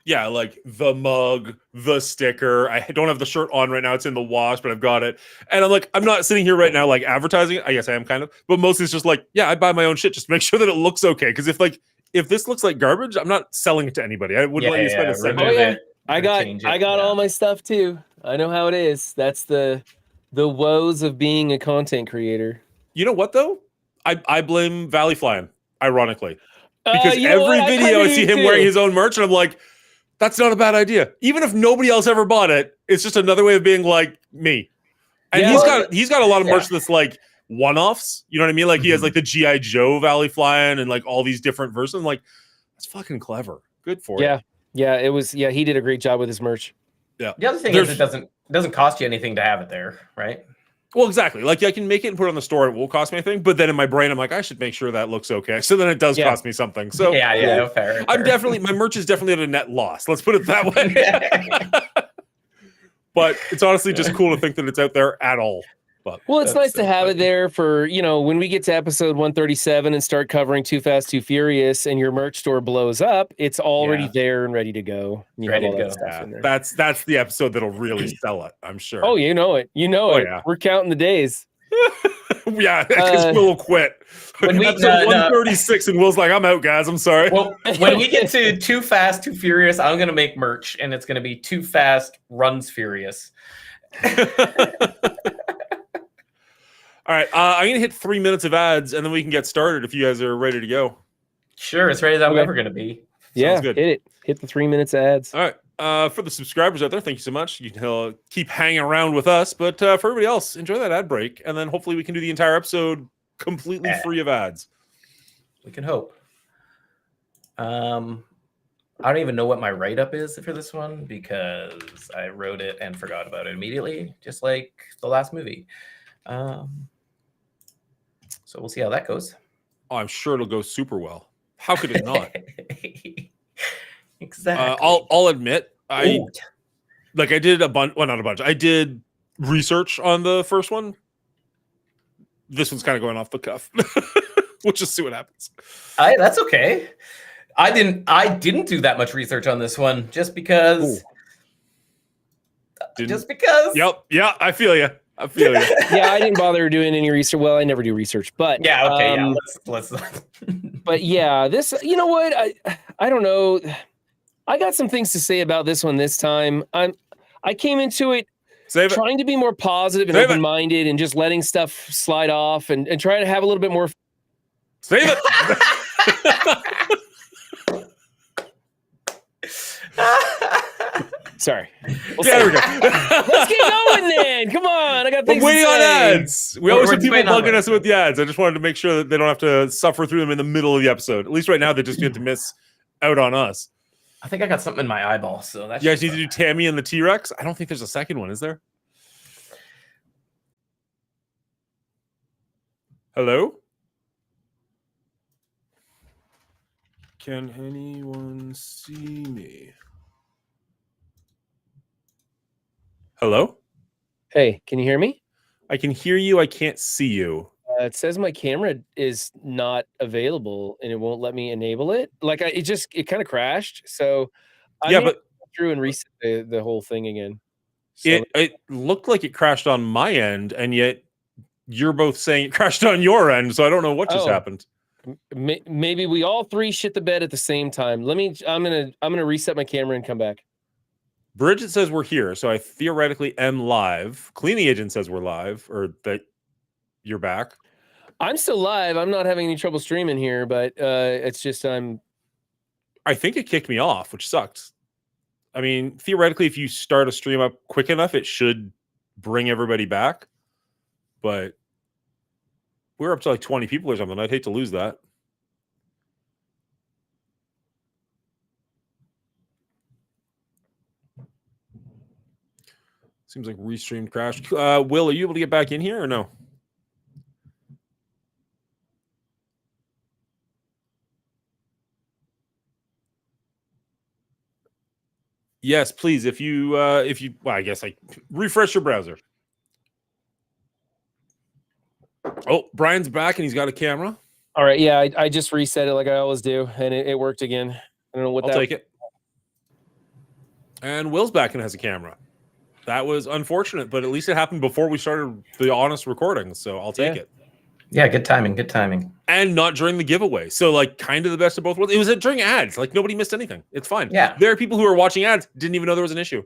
Yeah, like the mug, the sticker. I don't have the shirt on right now. It's in the wash, but I've got it. And I'm like, I'm not sitting here right now like advertising it. I guess I am kind of. But mostly it's just like, yeah, I buy my own shit. Just make sure that it looks okay. Because if this looks like garbage, I'm not selling it to anybody. I wouldn't let you spend a second. Oh, yeah. I got all my stuff too. I know how it is. That's the woes of being a content creator. You know what though? I blame Valley Flying, ironically. Because every video I see him wearing his own merch, and I'm like, that's not a bad idea. Even if nobody else ever bought it, it's just another way of being like me. And he's got a lot of merch that's like one-offs. You know what I mean? Like he has like the G.I. Joe Valley Flying and like all these different versions. Like, that's fucking clever. Good for it. Yeah, it was. Yeah, he did a great job with his merch. Yeah. The other thing is it doesn't cost you anything to have it there, right? Well, exactly. Like I can make it and put it on the store. And it won't cost me anything. But then in my brain, I'm like, I should make sure that looks okay. So then it does cost me something. So yeah, fair. I'm definitely, my merch is definitely at a net loss. Let's put it that way. But it's honestly just cool to think that it's out there at all. But well, it's nice to have it there for, when we get to episode 137 and start covering Too Fast, Too Furious and your merch store blows up, it's already there and ready to go. Ready to go. That's the episode that'll really sell it, I'm sure. Oh, you know it. Yeah. We're counting the days. Yeah, because Will will quit. Episode 136 and Will's like, I'm out, guys. I'm sorry. Well, when we get to Too Fast, Too Furious, I'm going to make merch, and it's going to be Too Fast Runs Furious. All right, I'm going to hit 3 minutes of ads, and then we can get started if you guys are ready to go. Sure, as ready as I'm ever going to be. Yeah, good. Hit it. Hit the 3 minutes ads. All right, for the subscribers out there, thank you so much. You can keep hanging around with us, but for everybody else, enjoy that ad break, and then hopefully we can do the entire episode completely free of ads. We can hope. I don't even know what my write-up is for this one because I wrote it and forgot about it immediately, just like the last movie. So we'll see how that goes. Oh, I'm sure it'll go super well. How could it not? Exactly. I'll admit, I did a bunch. Well, not a bunch. I did research on the first one. This one's kind of going off the cuff. We'll just see what happens. That's okay. I didn't do that much research on this one just because. Just because. Yep. Yeah, I feel you. Yeah, I didn't bother doing any research. Well, I never do research, but yeah, okay, let's. But yeah, this. You know what? I don't know. I got some things to say about this one this time. I came into it Save it. trying to be more positive and Save it. open-minded and just letting stuff slide off and trying to have a little bit more. Save it. Sorry. There we go. Let's get going then. Come on. I got things We're waiting to on say. ads. We always We're have people waiting on bugging it. us with the ads. I just wanted to make sure that they don't have to suffer through them in the middle of the episode. At least right now, they just get to miss out on us. I think I got something in my eyeball, so that's You guys need to do Tammy and the T-Rex? I don't think there's a second one, is there? Hello? Can anyone see me? Hello? Hey, can you hear me? I can hear you. I can't see you. It says my camera is not available and it won't let me enable it. Like it kind of crashed. So I Yeah, may but go through and reset the whole thing again. So it looked like it crashed on my end, and yet you're both saying it crashed on your end. So I don't know what just Oh. happened. maybe we all three shit the bed at the same time. I'm gonna reset my camera and come back. Bridget says we're here, so I theoretically am live. Cleaning agent says we're live, or that you're back. I'm still live. I'm not having any trouble streaming here, but it's just I think it kicked me off, which sucked. I mean, theoretically, if you start a stream up quick enough, it should bring everybody back. But we're up to like 20 people or something. I'd hate to lose that. Seems like restream crashed. Will, are you able to get back in here or no? Yes, please. If you, well, I guess like refresh your browser. Oh, Brian's back and he's got a camera. all right. Yeah, I just reset it like I always do, and it worked again. I don't know what I'll that. take it. And Will's back and has a camera. That was unfortunate, but at least it happened before we started the honest recording, so I'll take it. Yeah, good timing. Good timing. And not during the giveaway. So, like, kind of the best of both worlds. It was during ads. Like, nobody missed anything. It's fine. Yeah. There are people who are watching ads, didn't even know there was an issue.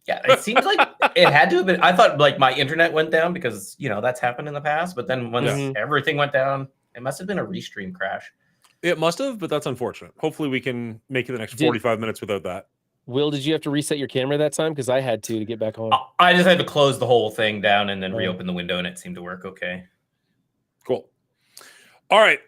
Yeah, it seems like it had to have been. I thought like my internet went down because that's happened in the past. But then once Mhm. everything went down, it must have been a restream crash. It must have, but that's unfortunate. Hopefully, we can make it the next 45 minutes without that. Will, did you have to reset your camera that time? Because I had to get back on. I just had to close the whole thing down and then Oh. reopen the window, and it seemed to work okay. Cool. All right.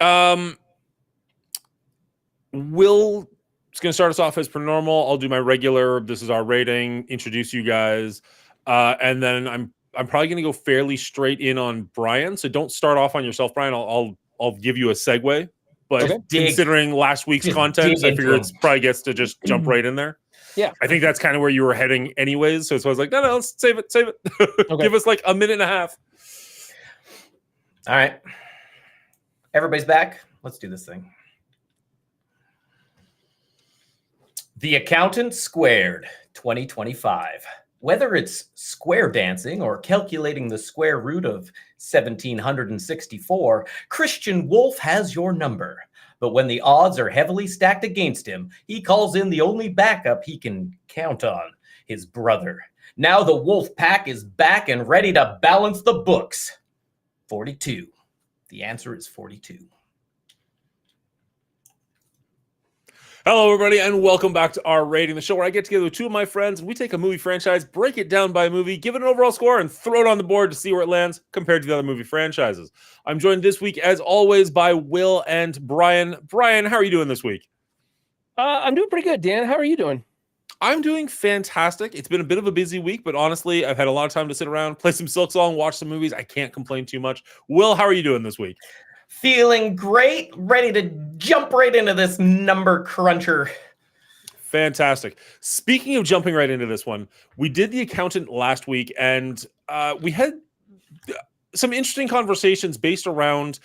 Will is going to start us off as per normal. I'll do my regular. This is our rating. Introduce you guys, and then I'm probably going to go fairly straight in on Brian. So don't start off on yourself, Brian. I'll give you a segue. But Okay. considering last week's Just content, dig I into figure him. it's probably gets to just jump right in there. Yeah. I think that's kind of where you were heading, anyways. So I was like, no, let's save it. Okay. Give us like a minute and a half. All right, everybody's back. Let's do this thing. The Accountant Squared 2025. Whether it's square dancing or calculating the square root of 1764, Christian Wolf has your number. But when the odds are heavily stacked against him, he calls in the only backup he can count on, his brother. Now the Wolf Pack is back and ready to balance the books. 42. The answer is 42. Hello, everybody, and welcome back to our rating, the show where I get together with two of my friends and we take a movie franchise, break it down by movie, give it an overall score, and throw it on the board to see where it lands compared to the other movie franchises. I'm joined this week, as always, by Will and Brian. Brian, how are you doing this week? I'm doing pretty good, Dan. How are you doing? I'm doing fantastic. It's been a bit of a busy week, but honestly, I've had a lot of time to sit around, play some Silk Song, watch some movies. I can't complain too much. Will, how are you doing this week? Feeling great, ready to jump right into this number cruncher. Fantastic. Speaking of jumping right into this one, we did The Accountant last week, and we had some interesting conversations based around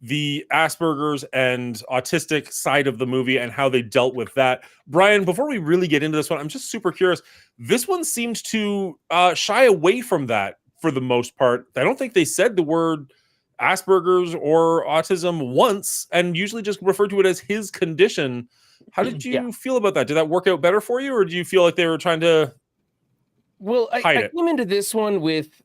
the Asperger's and autistic side of the movie and how they dealt with that. Brian, before we really get into this one, I'm just super curious. This one seemed to shy away from that for the most part. I don't think they said the word Asperger's or autism once, and usually just refer to it as his condition. How did you Yeah. feel about that? Did that work out better for you, or do you feel like they were trying to Well, I hide it? came into this one with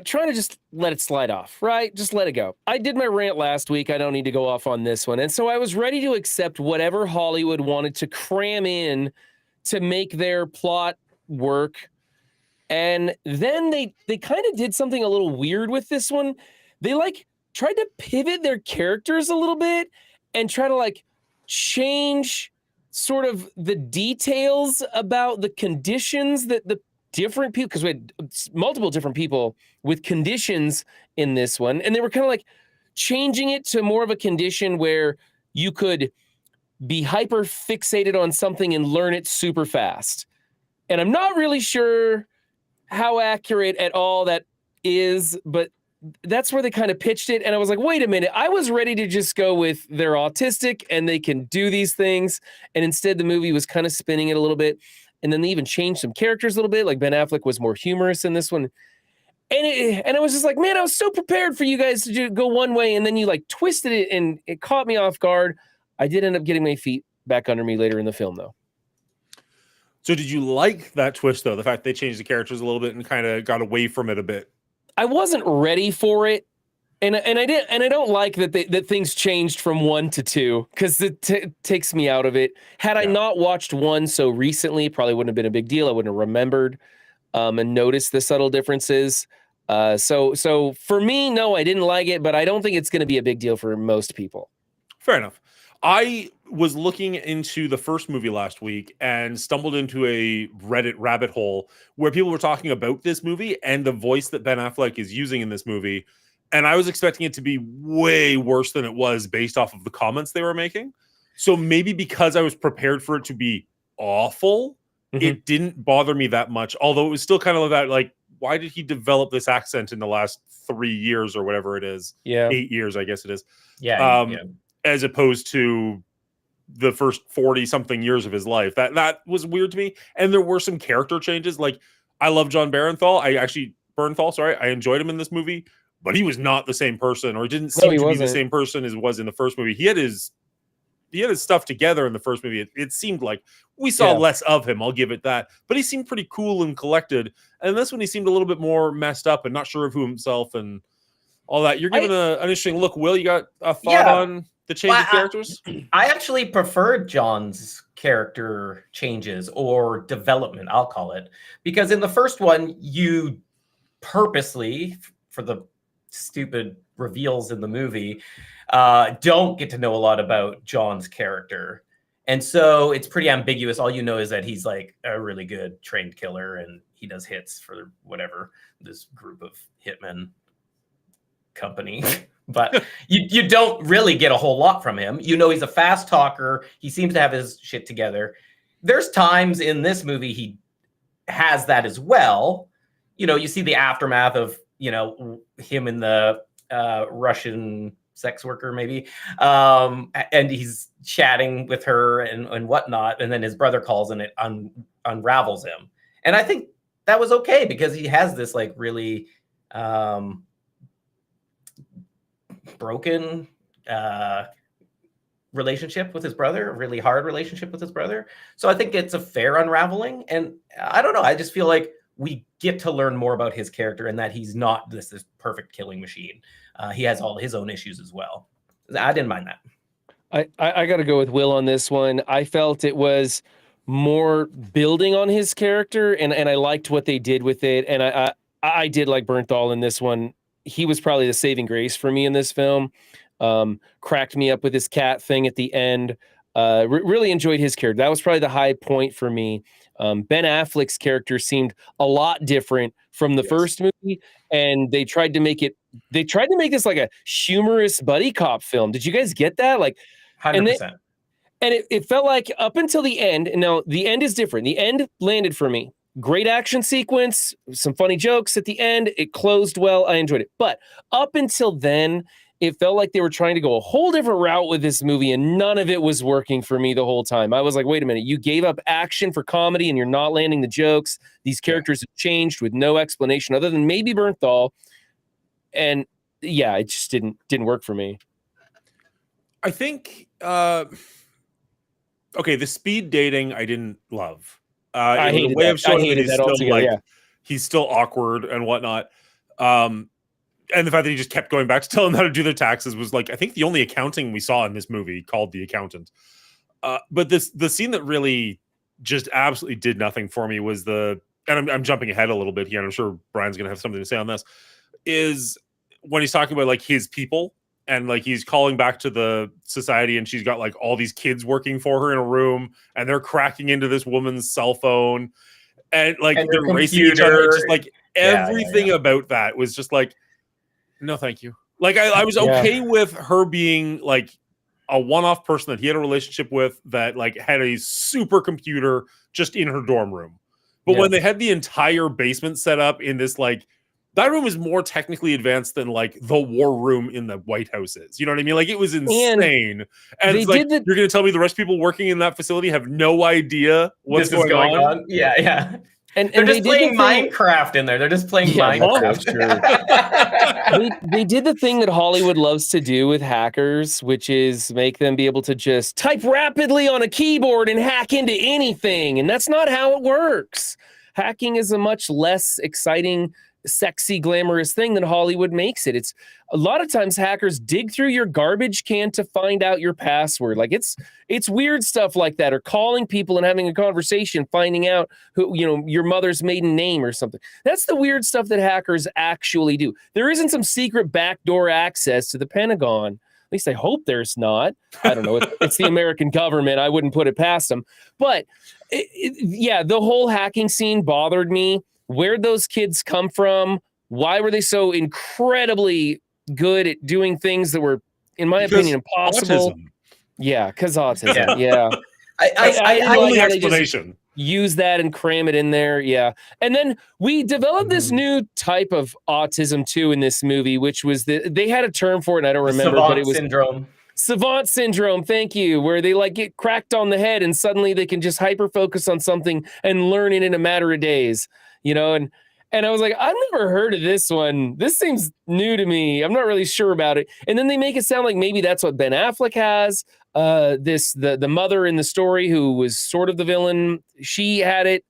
trying to just let it slide off, right? Just let it go. I did my rant last week. I don't need to go off on this one. And so I was ready to accept whatever Hollywood wanted to cram in to make their plot work. And then they kind of did something a little weird with this one. They like tried to pivot their characters a little bit and try to like change sort of the details about the conditions that the different people, because we had multiple different people with conditions in this one, and they were kind of like changing it to more of a condition where you could be hyper fixated on something and learn it super fast. And I'm not really sure how accurate at all that is, but that's where they kind of pitched it. And I was like, wait a minute. I was ready to just go with they're autistic and they can do these things. And instead the movie was kind of spinning it a little bit. And then they even changed some characters a little bit. Like Ben Affleck was more humorous in this one. And I was just like, man, I was so prepared for you guys to go one way. And then you like twisted it and it caught me off guard. I did end up getting my feet back under me later in the film, though. So did you like that twist, though? The fact they changed the characters a little bit and kind of got away from it a bit? I wasn't ready for it. And I don't like that things changed from 1 to 2 because it takes me out of it. Had I not watched 1 so recently, probably wouldn't have been a big deal. I wouldn't have remembered and noticed the subtle differences. So for me, no, I didn't like it, but I don't think it's going to be a big deal for most people. Fair enough. I was looking into the first movie last week and stumbled into a Reddit rabbit hole where people were talking about this movie and the voice that Ben Affleck is using in this movie. And I was expecting it to be way worse than it was based off of the comments they were making. So maybe because I was prepared for it to be awful, it didn't bother me that much. Although it was still kind of that, like, why did he develop this accent in the last 3 years or whatever it is? Yeah. 8 years, I guess it is. Yeah. As opposed to the first 40 something years of his life. That was weird to me. And there were some character changes. Like, I love John Bernthal. I enjoyed him in this movie, but he was not the same person, or didn't seem to be the same person as was in the first movie. He had his stuff together in the first movie. It seemed like we saw less of him. I'll give it that. But he seemed pretty cool and collected. And this one, he seemed a little bit more messed up and not sure of who himself and all that. You're giving an interesting look. Will, you got a thought on the change of characters? I actually preferred John's character changes or development, I'll call it, because in the first one, you purposely, for the stupid reveals in the movie, don't get to know a lot about John's character. And so it's pretty ambiguous. All you know is that he's like a really good trained killer and he does hits for whatever, this group of hitmen company. But you don't really get a whole lot from him. You know, he's a fast talker. He seems to have his shit together. There's times in this movie he has that as well. You know, you see the aftermath of, you know, him and the Russian sex worker maybe. And he's chatting with her and whatnot. And then his brother calls and it unravels him. And I think that was okay because he has this like really broken relationship with his brother, a really hard relationship with his brother. So I think it's a fair unraveling. And I don't know, I just feel like we get to learn more about his character and that he's not this perfect killing machine. He has all his own issues as well. I didn't mind that. I got to go with Will on this one. I felt it was more building on his character, and I liked what they did with it. And I did like Bernthal in this one. He was probably the saving grace for me in this film. Cracked me up with his cat thing at the end. Really enjoyed his character. That was probably the high point for me. Ben Affleck's character seemed a lot different from the first movie, and they tried to make this like a humorous buddy cop film. Did you guys get that? Like 100%. And it felt like up until the end, and now the end is different. The end landed for me. Great action sequence, some funny jokes at the end. It closed well. I enjoyed it. But up until then, it felt like they were trying to go a whole different route with this movie, and none of it was working for me the whole time. I was like, wait a minute, you gave up action for comedy and you're not landing the jokes. These characters have changed with no explanation other than maybe Bernthal. And yeah, it just didn't work for me. I think okay, the speed dating I didn't love. I It was a hated way that. of showing I that hated he's that still altogether. like Yeah. he's still awkward and whatnot. And the fact that he just kept going back to tell them how to do their taxes was like, I think the only accounting we saw in this movie called The Accountant. But the scene that really just absolutely did nothing for me was and I'm jumping ahead a little bit here, and I'm sure Brian's gonna have something to say on this, is when he's talking about like his people and like he's calling back to the society, and she's got like all these kids working for her in a room, and they're cracking into this woman's cell phone, and like And they're their racing each other. computer. Just like Yeah, everything about that was just like, no, thank you. Like I was Yeah. okay with her being like a one-off person that he had a relationship with that like had a super computer just in her dorm room. But Yeah. when they had the entire basement set up in this like that room is more technically advanced than like the war room in the White House is. You know what I mean? Like it was insane. And they it's like did you're gonna tell me the rest of people working in that facility have no idea what's This is going on. Yeah, yeah. And They're they just did playing the thing- Minecraft in there. They're just playing Yeah, Minecraft. they did the thing that Hollywood loves to do with hackers, which is make them be able to just type rapidly on a keyboard and hack into anything. And that's not how it works. Hacking is a much less exciting, sexy, glamorous thing than Hollywood makes it. It's a lot of times hackers dig through your garbage can to find out your password. Like it's weird stuff like that, or calling people and having a conversation, finding out who, your mother's maiden name or something. That's the weird stuff that hackers actually do. There isn't some secret backdoor access to the Pentagon. At least I hope there's not. I don't know. It's the American government. I wouldn't put it past them. But yeah, the whole hacking scene bothered me. Where'd those kids come from? Why were they so incredibly good at doing things that were, in my opinion, impossible? Autism. Yeah, because autism. Yeah. I The only how they just explanation. use that and cram it in there. Yeah. And then we developed this new type of autism too in this movie, which was they had a term for it, and I don't remember, but it was syndrome. Savant syndrome, thank you, where they like get cracked on the head and suddenly they can just hyper focus on something and learn it in a matter of days, and I was like, I've never heard of this one. This seems new to me. I'm not really sure about it. And then they make it sound like maybe that's what Ben Affleck has. The mother in the story who was sort of the villain, she had it,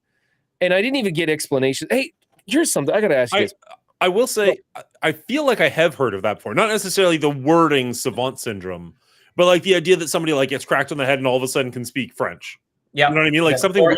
and I didn't even get explanation. Hey, here's something I gotta ask you guys. I will say, I feel like I have heard of that before. Not necessarily the wording savant syndrome, but like the idea that somebody like gets cracked on the head and all of a sudden can speak French. Yeah, you know what I mean? Like something. or I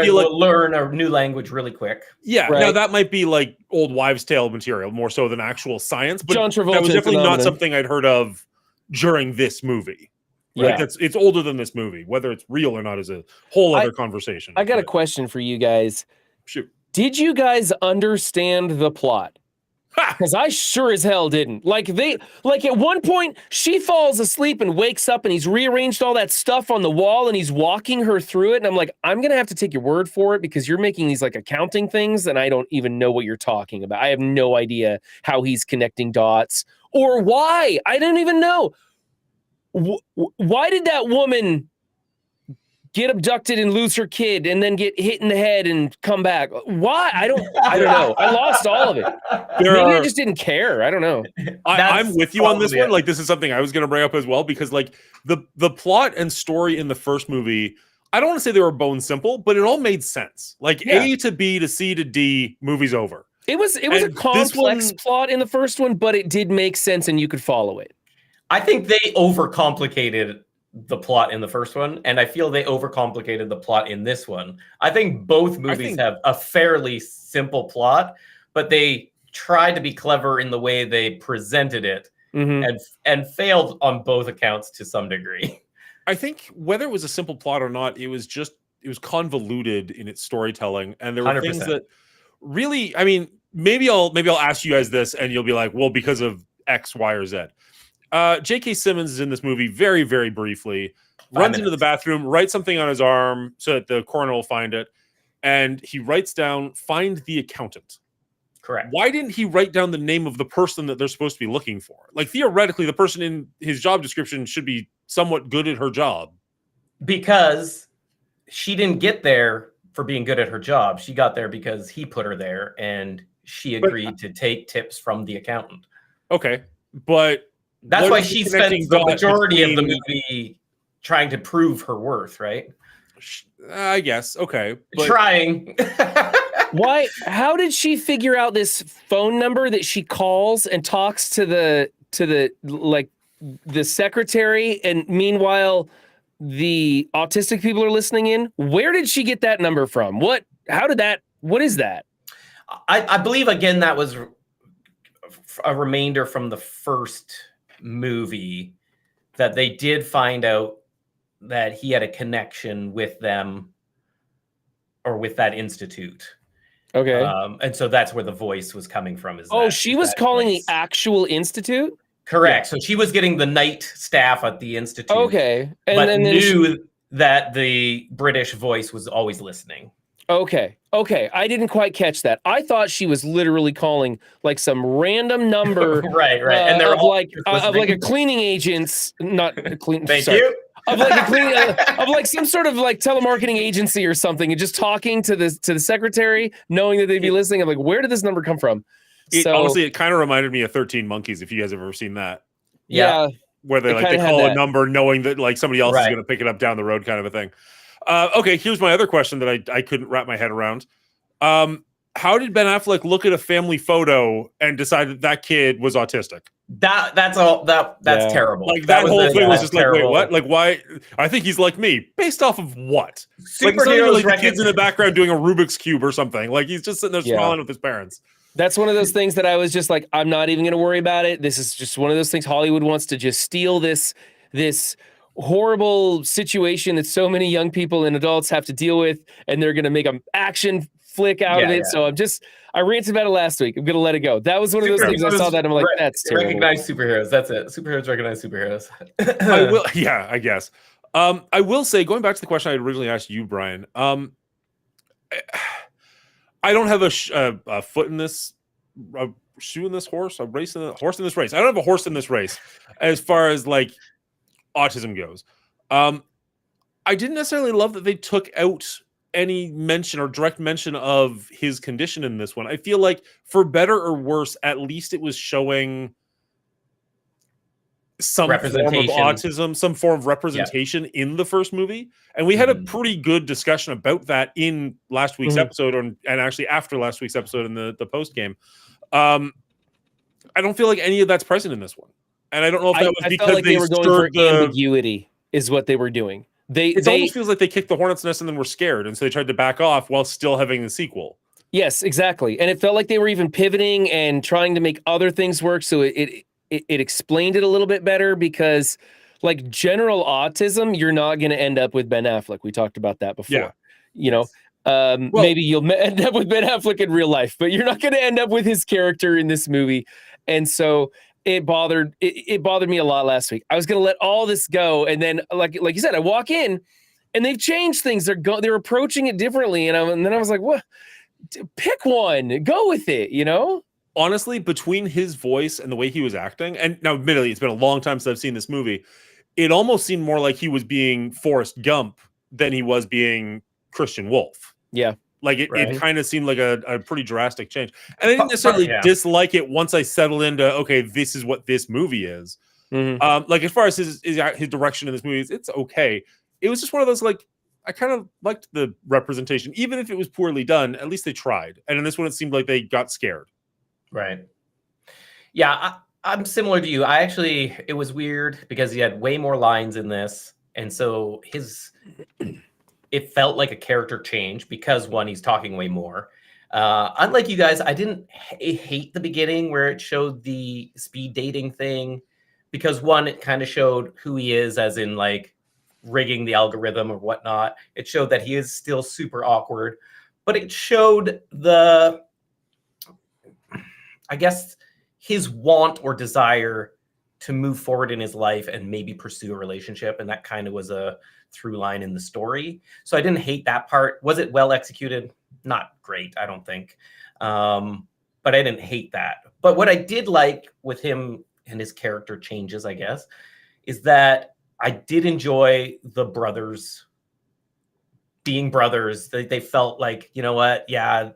feel like learn a new language really quick. Yeah, Right. now that might be like old wives' tale material more so than actual science. But John Travolta that was definitely phenomenon. not something I'd heard of during this movie. Right? Yeah. It's older than this movie. Whether it's real or not is a whole other conversation. I got a But question for you guys. shoot. Did you guys understand the plot? Ha! Because I sure as hell didn't. Like at one point, she falls asleep and wakes up and he's rearranged all that stuff on the wall and he's walking her through it. And I'm like, I'm going to have to take your word for it because you're making these like accounting things and I don't even know what you're talking about. I have no idea how he's connecting dots or why. I don't even know. Why did that woman get abducted and lose her kid and then get hit in the head and come back? Why? I don't know. I lost all of it. Maybe I just didn't care. I don't know. I'm with you on this probably one. it. Like this is something I was going to bring up as well because like the plot and story in the first movie, I don't want to say they were bone simple, but it all made sense. Like Yeah. A to B to C to D, movie's over. It was a And this complex one- plot in the first one, but it did make sense and you could follow it. I think they overcomplicated the plot in the first one, and I feel they overcomplicated the plot in this one. I think both movies have a fairly simple plot, but they tried to be clever in the way they presented it, and failed on both accounts to some degree. I think whether it was a simple plot or not, it was convoluted in its storytelling, and there were 100%. things that really, I mean, maybe I'll ask you guys this, and you'll be like, well, because of X, Y, or Z. J.K. Simmons is in this movie very, very briefly. Runs into the bathroom, writes something on his arm so that the coroner will find it, and he writes down, "Find the accountant." Correct. Why didn't he write down the name of the person that they're supposed to be looking for? Like theoretically, the person in his job description should be somewhat good at her job. Because she didn't get there for being good at her job. She got there because he put her there, and she agreed to take tips from the accountant. Okay, but That's what why is the she connecting spends the dot majority of the between- movie trying to prove her worth, right? I guess. Okay. But Trying. Why? How did she figure out this phone number that she calls and talks to the like the secretary, and meanwhile the autistic people are listening in? Where did she get that number from? What? How did that? What is that? I believe again that was a remainder from the first movie, that they did find out that he had a connection with them or with that institute. Okay. And so that's where the voice was coming from. She was calling the actual institute? Correct. Yeah. So she was getting the night staff at the institute. Okay. But knew that the British voice was always listening. Okay. I didn't quite catch that. I thought she was literally calling like some random number. right. And they're all of like a cleaning agent's, not a clean. Thank you. Of like a cleaning, of like some sort of like telemarketing agency or something, and just talking to the secretary, knowing that they'd be listening. I'm like, where did this number come from? Honestly, it kind of reminded me of 13 Monkeys, if you guys have ever seen that. Yeah. Where they call a number knowing that like somebody else is going to pick it up down the road, kind of a thing. Okay, here's my other question that I couldn't wrap my head around. How did Ben Affleck look at a family photo and decide that kid was autistic? That's terrible. Like that whole thing was just terrible. Like, wait, what? Like, why? I think he's like me. Based off of what? Superheroes, like the kids in the background doing a Rubik's Cube or something. Like he's just sitting there smiling with his parents. That's one of those things that I was just like, I'm not even going to worry about it. This is just one of those things Hollywood wants to just steal this horrible situation that so many young people and adults have to deal with, and they're going to make an action flick out of it. Yeah. So I ranted about it last week. I'm going to let it go. That was one of those things I saw that I'm like, that's terrible. Recognize superheroes. That's it. Superheroes recognize superheroes. I will. Yeah, I guess. I will say, going back to the question I originally asked you, Brian, I don't have a foot in this, a shoe in this horse, a horse in this race. I don't have a horse in this race as far as like autism goes. I didn't necessarily love that they took out any mention or direct mention of his condition in this one. I feel like for better or worse, at least it was showing some form of autism, some form of representation in the first movie. And we had a pretty good discussion about that in last week's episode, and actually after last week's episode in the post game. I don't feel like any of that's present in this one. And I don't know if that was because like they were going for ambiguity is what they were doing. It almost feels like they kicked the hornet's nest and then were scared, and so they tried to back off while still having the sequel. Yes, exactly. And it felt like they were even pivoting and trying to make other things work, so it explained it a little bit better, because like general autism, you're not going to end up with Ben Affleck. We talked about that before. Yeah. You know, maybe you'll end up with Ben Affleck in real life, but you're not going to end up with his character in this movie. And so it bothered me a lot last week. I was going to let all this go, and then like you said, I walk in and they've changed things. They're approaching it differently, and then I was like, what? Pick one, go with it, you know? Honestly, between his voice and the way he was acting, and now admittedly, it's been a long time since I've seen this movie, it almost seemed more like he was being Forrest Gump than he was being Christian Wolf. Yeah. Like it kind of seemed like a pretty drastic change. And I didn't necessarily dislike it once I settled into, okay, this is what this movie is. Mm-hmm. Like as far as his direction in this movie, it's okay. It was just one of those, like, I kind of liked the representation. Even if it was poorly done, at least they tried. And in this one, it seemed like they got scared. Right. Yeah, I'm similar to you. It was weird because he had way more lines in this. And so it felt like a character change because, one, he's talking way more. Unlike you guys, I didn't hate the beginning where it showed the speed dating thing, because, one, it kind of showed who he is, as in like rigging the algorithm or whatnot. It showed that he is still super awkward, but it showed I guess his want or desire to move forward in his life and maybe pursue a relationship. And that kind of was a through line in the story. So I didn't hate that part. Was it well executed? Not great, I don't think. But I didn't hate that. But what I did like with him and his character changes, I guess, is that I did enjoy the brothers being brothers. They felt like, you know what? Yeah,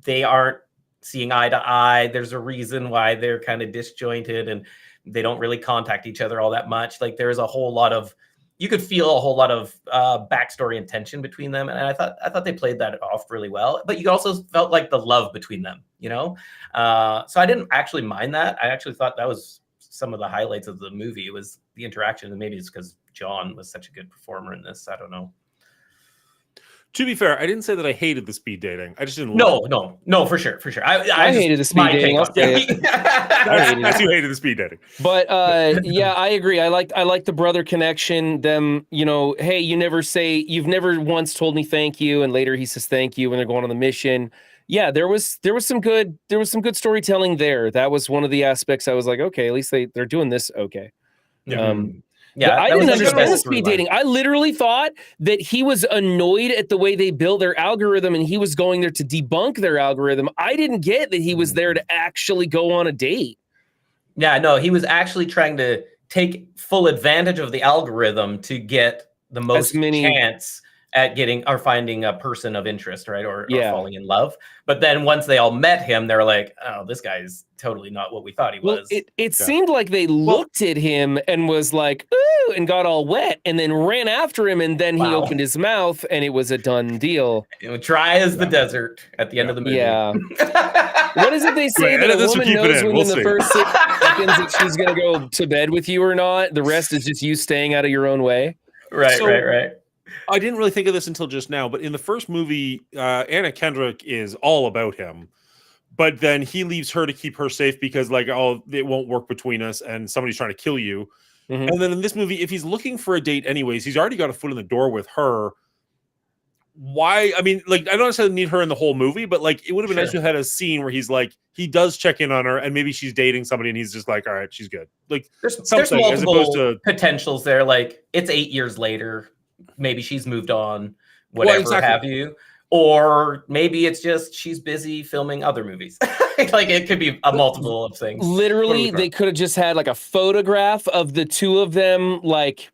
they aren't seeing eye to eye. There's a reason why they're kind of disjointed and they don't really contact each other all that much. Like there's a whole lot of you could feel a whole lot of backstory and tension between them, and I thought they played that off really well. But you also felt like the love between them, you know. So I didn't actually mind that. I actually thought that was some of the highlights of the movie. It was the interaction, and maybe it's because John was such a good performer in this. I don't know. To be fair, I didn't say that I hated the speed dating. I just didn't. No, for sure. I hated the speed dating. I'll say it. I do hated the speed dating. But yeah, I agree. I like the brother connection. Them, you know, hey, you've never once told me thank you, and later he says thank you when they're going on the mission. Yeah, there was some good storytelling there. That was one of the aspects I was like, okay, at least they're doing this okay. Yeah, I didn't understand the speed dating. I literally thought that he was annoyed at the way they build their algorithm and he was going there to debunk their algorithm. I didn't get that he was there to actually go on a date. Yeah, no, he was actually trying to take full advantage of the algorithm to get the most chance at getting or finding a person of interest, right? Or falling in love. But then once they all met him, they're like, oh, this guy's totally not what we thought he was. It seemed like they looked at him and was like, ooh, and got all wet and then ran after him. And then he opened his mouth and it was a done deal. Dry as the desert at the end of the movie. Yeah. What is it they say that a woman knows within the first 6 seconds that she's going to go to bed with you or not? The rest is just you staying out of your own way. Right. I didn't really think of this until just now, but in the first movie, Anna Kendrick is all about him, but then he leaves her to keep her safe because, like, oh, it won't work between us, and somebody's trying to kill you. Mm-hmm. And then in this movie, if he's looking for a date anyways, he's already got a foot in the door with her. Why? I mean, like, I don't necessarily need her in the whole movie, but like, it would have been nice to have had a scene where he's like, he does check in on her, and maybe she's dating somebody, and he's just like, all right, she's good. Like, there's multiple as opposed to potentials there. Like, it's 8 years later. Maybe she's moved on, whatever have you. Or maybe it's just she's busy filming other movies. Like, it could be a multiple of things. Literally, they could have just had like a photograph of the two of them, like,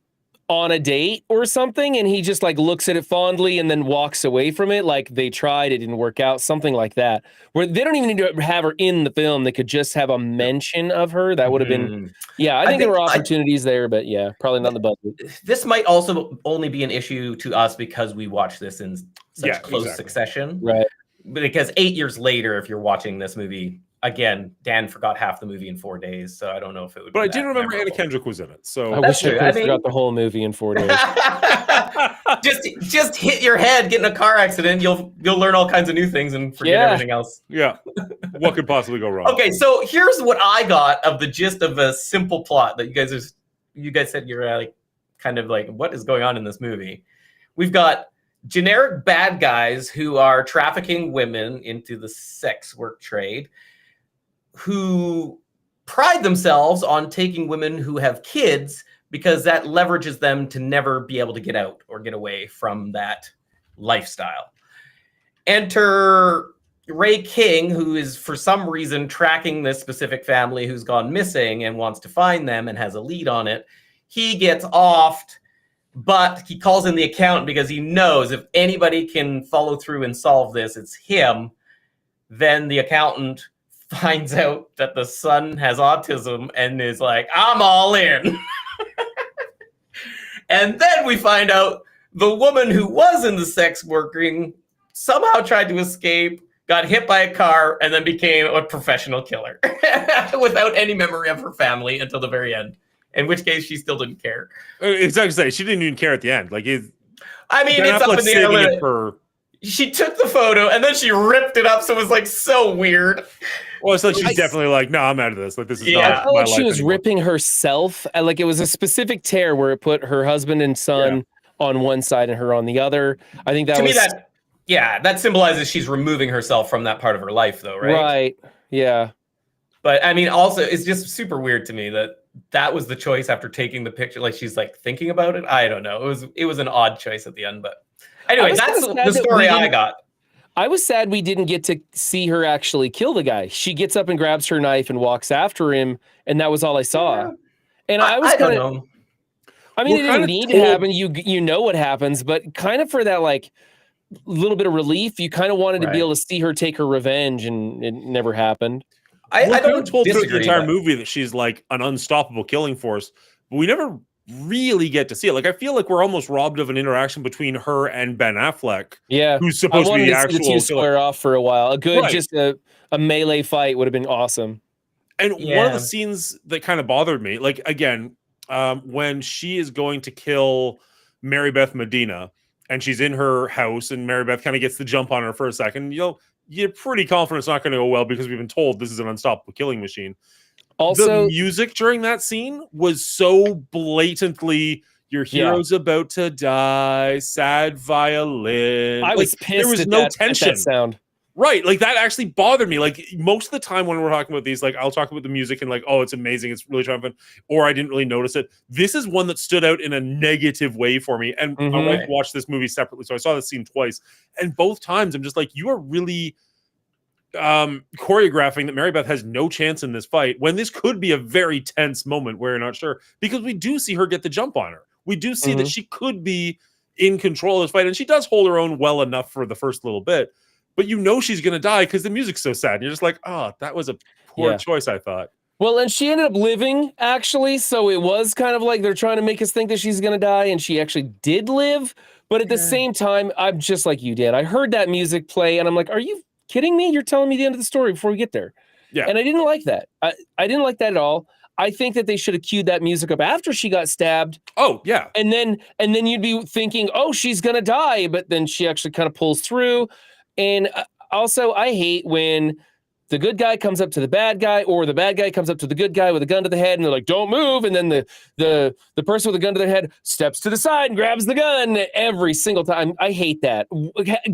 on a date or something, and he just like looks at it fondly and then walks away from it. Like, they tried, it didn't work out, something like that. Where they don't even need to have her in the film. They could just have a mention of her. That would have been, I think there were opportunities there, but yeah, probably not the budget. This might also only be an issue to us because we watched this in such close succession. Right. Because 8 years later, if you're watching this movie, again, Dan forgot half the movie in 4 days, so I don't know if it would. But I did remember Anna Kendrick was in it, so I wish I forgot the whole movie in 4 days. just hit your head, get in a car accident. You'll learn all kinds of new things and forget everything else. Yeah, what could possibly go wrong? Okay, so here's what I got of the gist of a simple plot that you guys said you're like kind of like, what is going on in this movie? We've got generic bad guys who are trafficking women into the sex work trade, who pride themselves on taking women who have kids because that leverages them to never be able to get out or get away from that lifestyle. Enter Ray King, who is for some reason tracking this specific family who's gone missing and wants to find them and has a lead on it. He gets offed, but he calls in the accountant because he knows if anybody can follow through and solve this, it's him. Then the accountant finds out that the son has autism and is like, I'm all in. And then we find out the woman who was in the sex working somehow tried to escape, got hit by a car, and then became a professional killer without any memory of her family until the very end. In which case, she still didn't care. Exactly. She didn't even care at the end. Like, it's up in the air. She took the photo and then she ripped it up, so it was like so weird. Well, it's like she's definitely like, no, I'm out of this. Like, this is not I felt my like she life was anymore. ripping herself. Like, it was a specific tear where it put her husband and son on one side and her on the other. I think that to me that symbolizes she's removing herself from that part of her life, though, right? Right. Yeah. But I mean, also, it's just super weird to me that was the choice after taking the picture. Like, she's like thinking about it. I don't know. It was an odd choice at the end, but anyway, that's the story I got. I was sad we didn't get to see her actually kill the guy. She gets up and grabs her knife and walks after him, and that was all I saw. Yeah. And I was kind of, I mean, it didn't need to happen. You know what happens, but kind of for that, like, little bit of relief, you kind of wanted to be able to see her take her revenge, and it never happened. I don't told disagree through the entire movie that she's like an unstoppable killing force, but we never really get to see it. Like, I feel like we're almost robbed of an interaction between her and Ben Affleck, Yeah, who's I supposed to be wanted the to see the actual two square off for a while. A good, Right. just a melee fight would have been awesome. And one of Yeah. the scenes that kind of bothered me, like, again, when she is going to kill Mary Beth Medina, and she's in her house, and Mary Beth kind of gets the jump on her for a second, you're pretty confident it's not going to go well because we've been told this is an unstoppable killing machine. Also, the music during that scene was so blatantly, your hero's about to die, sad violin. I was pissed. There was at no that, tension. At that sound. Right, like that actually bothered me. Like most of the time when we're talking about these, like I'll talk about the music and like, oh, it's amazing, it's really triumphant, or I didn't really notice it. This is one that stood out in a negative way for me. And I went to watch this movie separately, so I saw this scene twice, and both times I'm just like, you are really choreographing that Mary Beth has no chance in this fight when this could be a very tense moment where you're not sure, because we do see her get the jump on her. We do see that she could be in control of this fight, and she does hold her own well enough for the first little bit. But she's going to die because the music's so sad. And you're just like, oh, that was a poor choice, I thought. Well, and she ended up living, actually. So it was kind of like they're trying to make us think that she's going to die. And she actually did live. But at the same time, I'm just like you, Dan. I heard that music play and I'm like, are you kidding me? You're telling me the end of the story before we get there. Yeah. And I didn't like that. I didn't like that at all. I think that they should have queued that music up after she got stabbed. Oh, yeah. And then you'd be thinking, oh, she's going to die. But then she actually kind of pulls through. And also, I hate when the good guy comes up to the bad guy, or the bad guy comes up to the good guy with a gun to the head, and they're like, "Don't move!" And then the person with the gun to their head steps to the side and grabs the gun every single time. I hate that.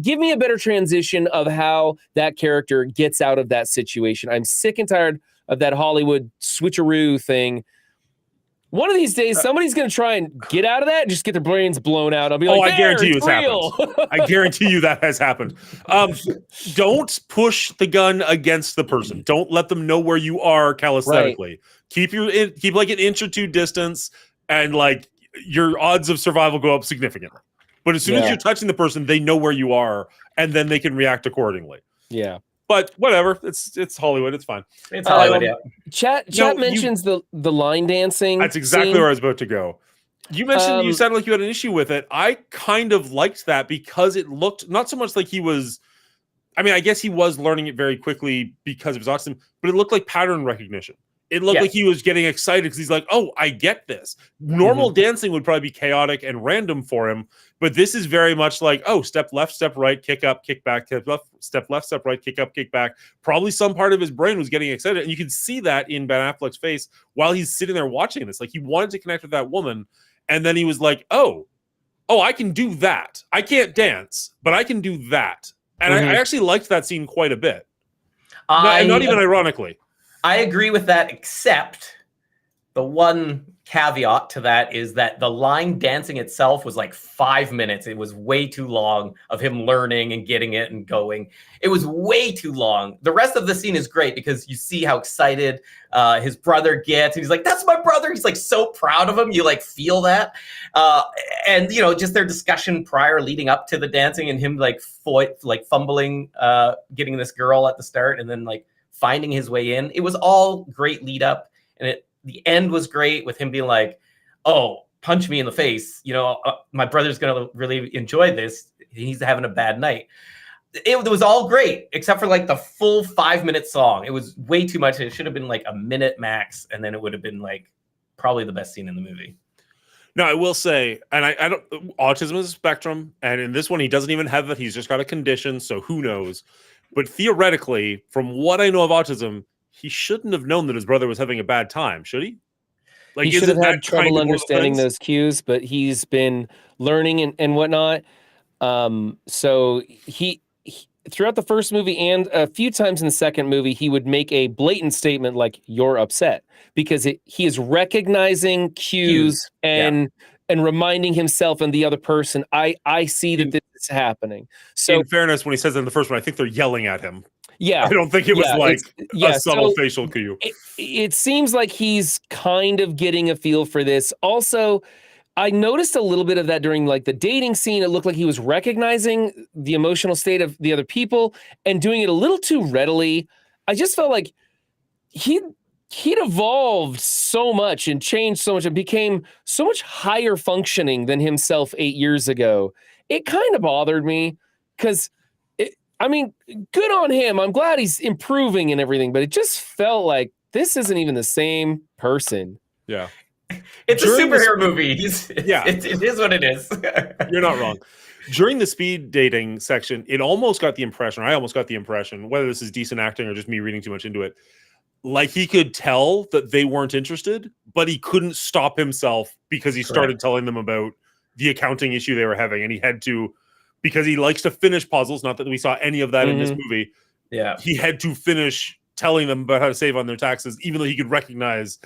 Give me a better transition of how that character gets out of that situation. I'm sick and tired of that Hollywood switcheroo thing. One of these days, somebody's going to try and get out of that and just get their brains blown out. I'll be like, I guarantee you it's real. Happened. I guarantee you that has happened. Don't push the gun against the person. Don't let them know where you are calisthenically. Right. Keep like an inch or two distance, and like your odds of survival go up significantly. But as soon as you're touching the person, they know where you are, and then they can react accordingly. Yeah. But whatever, it's Hollywood. It's fine. It's Hollywood. Yeah. Chat mentions the line dancing. That's exactly where I was about to go. You mentioned you sounded like you had an issue with it. I kind of liked that because it looked not so much like he was. I mean, I guess he was learning it very quickly because of his autism, but it looked like pattern recognition. It looked like he was getting excited because he's like, "Oh, I get this." Normal dancing would probably be chaotic and random for him, but this is very much like, "Oh, step left, step right, kick up, kick back, step left, step right, kick up, kick back." Probably some part of his brain was getting excited, and you can see that in Ben Affleck's face while he's sitting there watching this. Like he wanted to connect with that woman, and then he was like, "Oh, I can do that. I can't dance, but I can do that." And I actually liked that scene quite a bit, and not even ironically. I agree with that, except the one caveat to that is that the line dancing itself was like 5 minutes. It was way too long of him learning and getting it and going. It was way too long. The rest of the scene is great because you see how excited his brother gets. And he's like, "That's my brother." He's like so proud of him. You like feel that. And, just their discussion prior leading up to the dancing and him like fumbling, getting this girl at the start and then like finding his way in. It was all great lead up, and the end was great with him being like, "Oh, punch me in the face. My brother's going to really enjoy this. He's having a bad night." It was all great, except for like the full 5-minute song. It was way too much. It should have been like a minute max, and then it would have been like probably the best scene in the movie. No, I will say, and I don't, autism is a spectrum, and in this one, he doesn't even have it. He's just got a condition, so who knows? But theoretically, from what I know of autism, he shouldn't have known that his brother was having a bad time, should he? Like, he should have had trouble understanding those cues, but he's been learning and whatnot. So he throughout the first movie and a few times in the second movie, he would make a blatant statement like, "You're upset," because he is recognizing cues and reminding himself and the other person, I see that this is happening. So in fairness, when he says that in the first one, I think they're yelling at him. Yeah. I don't think it was like a subtle facial cue. It seems like he's kind of getting a feel for this. Also, I noticed a little bit of that during like the dating scene. It looked like he was recognizing the emotional state of the other people and doing it a little too readily. I just felt like he'd evolved so much and changed so much and became so much higher functioning than himself 8 years ago. It kind of bothered me because, I mean, good on him. I'm glad he's improving and everything, but it just felt like this isn't even the same person. Yeah. It's During a superhero movie. It is what it is. You're not wrong. During the speed dating section, I almost got the impression, whether this is decent acting or just me reading too much into it, like he could tell that they weren't interested, but he couldn't stop himself because he started telling them about the accounting issue they were having, and he had to, because he likes to finish puzzles. Not that we saw any of that in this movie. Yeah, he had to finish telling them about how to save on their taxes, even though he could recognize,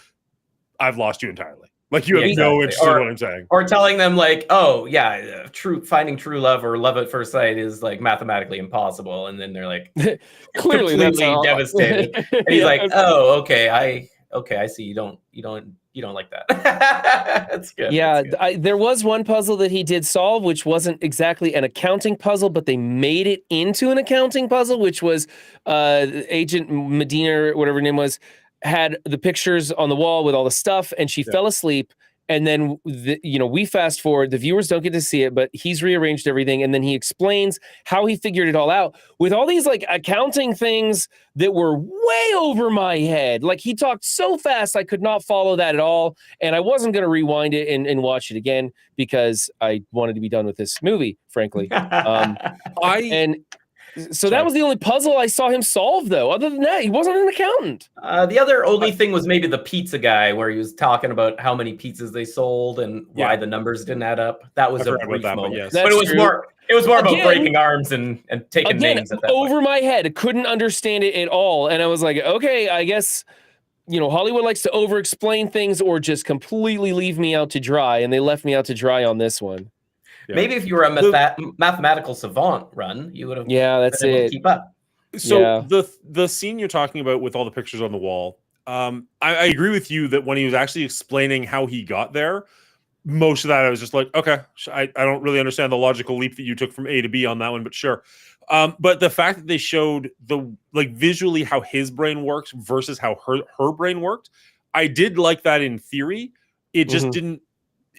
I've lost you entirely. Like, you have no interest in what I'm saying. Or telling them, like, oh, yeah, finding true love or love at first sight is, like, mathematically impossible. And then they're, like, clearly completely devastated. And he's like, oh, okay, I see. You don't like that. That's good. Yeah, That's good. there was one puzzle that he did solve, which wasn't exactly an accounting puzzle, but they made it into an accounting puzzle, which was Agent Medina, whatever her name was, had the pictures on the wall with all the stuff, and she fell asleep. And then, we fast forward. The viewers don't get to see it, but he's rearranged everything. And then he explains how he figured it all out with all these like accounting things that were way over my head. Like, he talked so fast, I could not follow that at all. And I wasn't going to rewind it and watch it again because I wanted to be done with this movie, frankly. So that was the only puzzle I saw him solve, though. Other than that, he wasn't an accountant. The other only thing was maybe the pizza guy, where he was talking about how many pizzas they sold and why the numbers didn't add up. That was a brief moment, but it was more. It was more about breaking arms and taking names at that over point. my head. I couldn't understand it at all, and I was like, okay, I guess Hollywood likes to over-explain things or just completely leave me out to dry, and they left me out to dry on this one. Yeah. Maybe if you were a mathematical savant, Run, you would have. Yeah, that's been able it. to keep up. So the scene you're talking about with all the pictures on the wall, I agree with you that when he was actually explaining how he got there, most of that I was just like, okay, I don't really understand the logical leap that you took from A to B on that one, but sure. But the fact that they showed visually how his brain works versus how her brain worked, I did like that in theory. It just didn't.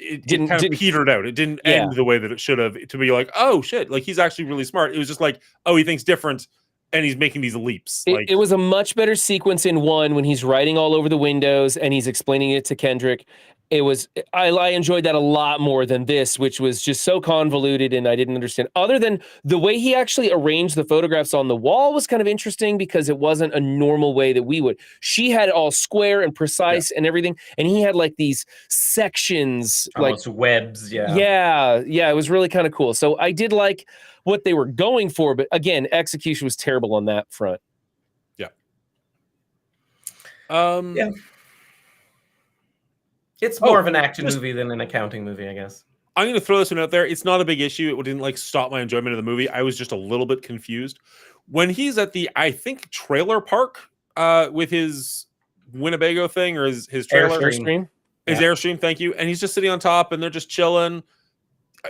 It kind of petered out. It didn't end the way that it should have, to be like, oh shit, like he's actually really smart. It was just like, oh, he thinks different and he's making these leaps. It was a much better sequence in one when he's writing all over the windows and he's explaining it to Kendrick. I enjoyed that a lot more than this, which was just so convoluted and I didn't understand. Other than the way he actually arranged the photographs on the wall was kind of interesting because it wasn't a normal way that we would. She had it all square and precise and everything, and he had like these sections, almost like webs. Yeah. It was really kind of cool. So I did like what they were going for, but again, execution was terrible on that front. Yeah. It's more of an action movie than an accounting movie, I guess. I'm going to throw this one out there. It's not a big issue. It didn't stop my enjoyment of the movie. I was just a little bit confused when he's at the, I think, trailer park with his Winnebago thing or his trailer. Airstream. His Airstream, thank you. And he's just sitting on top and they're just chilling.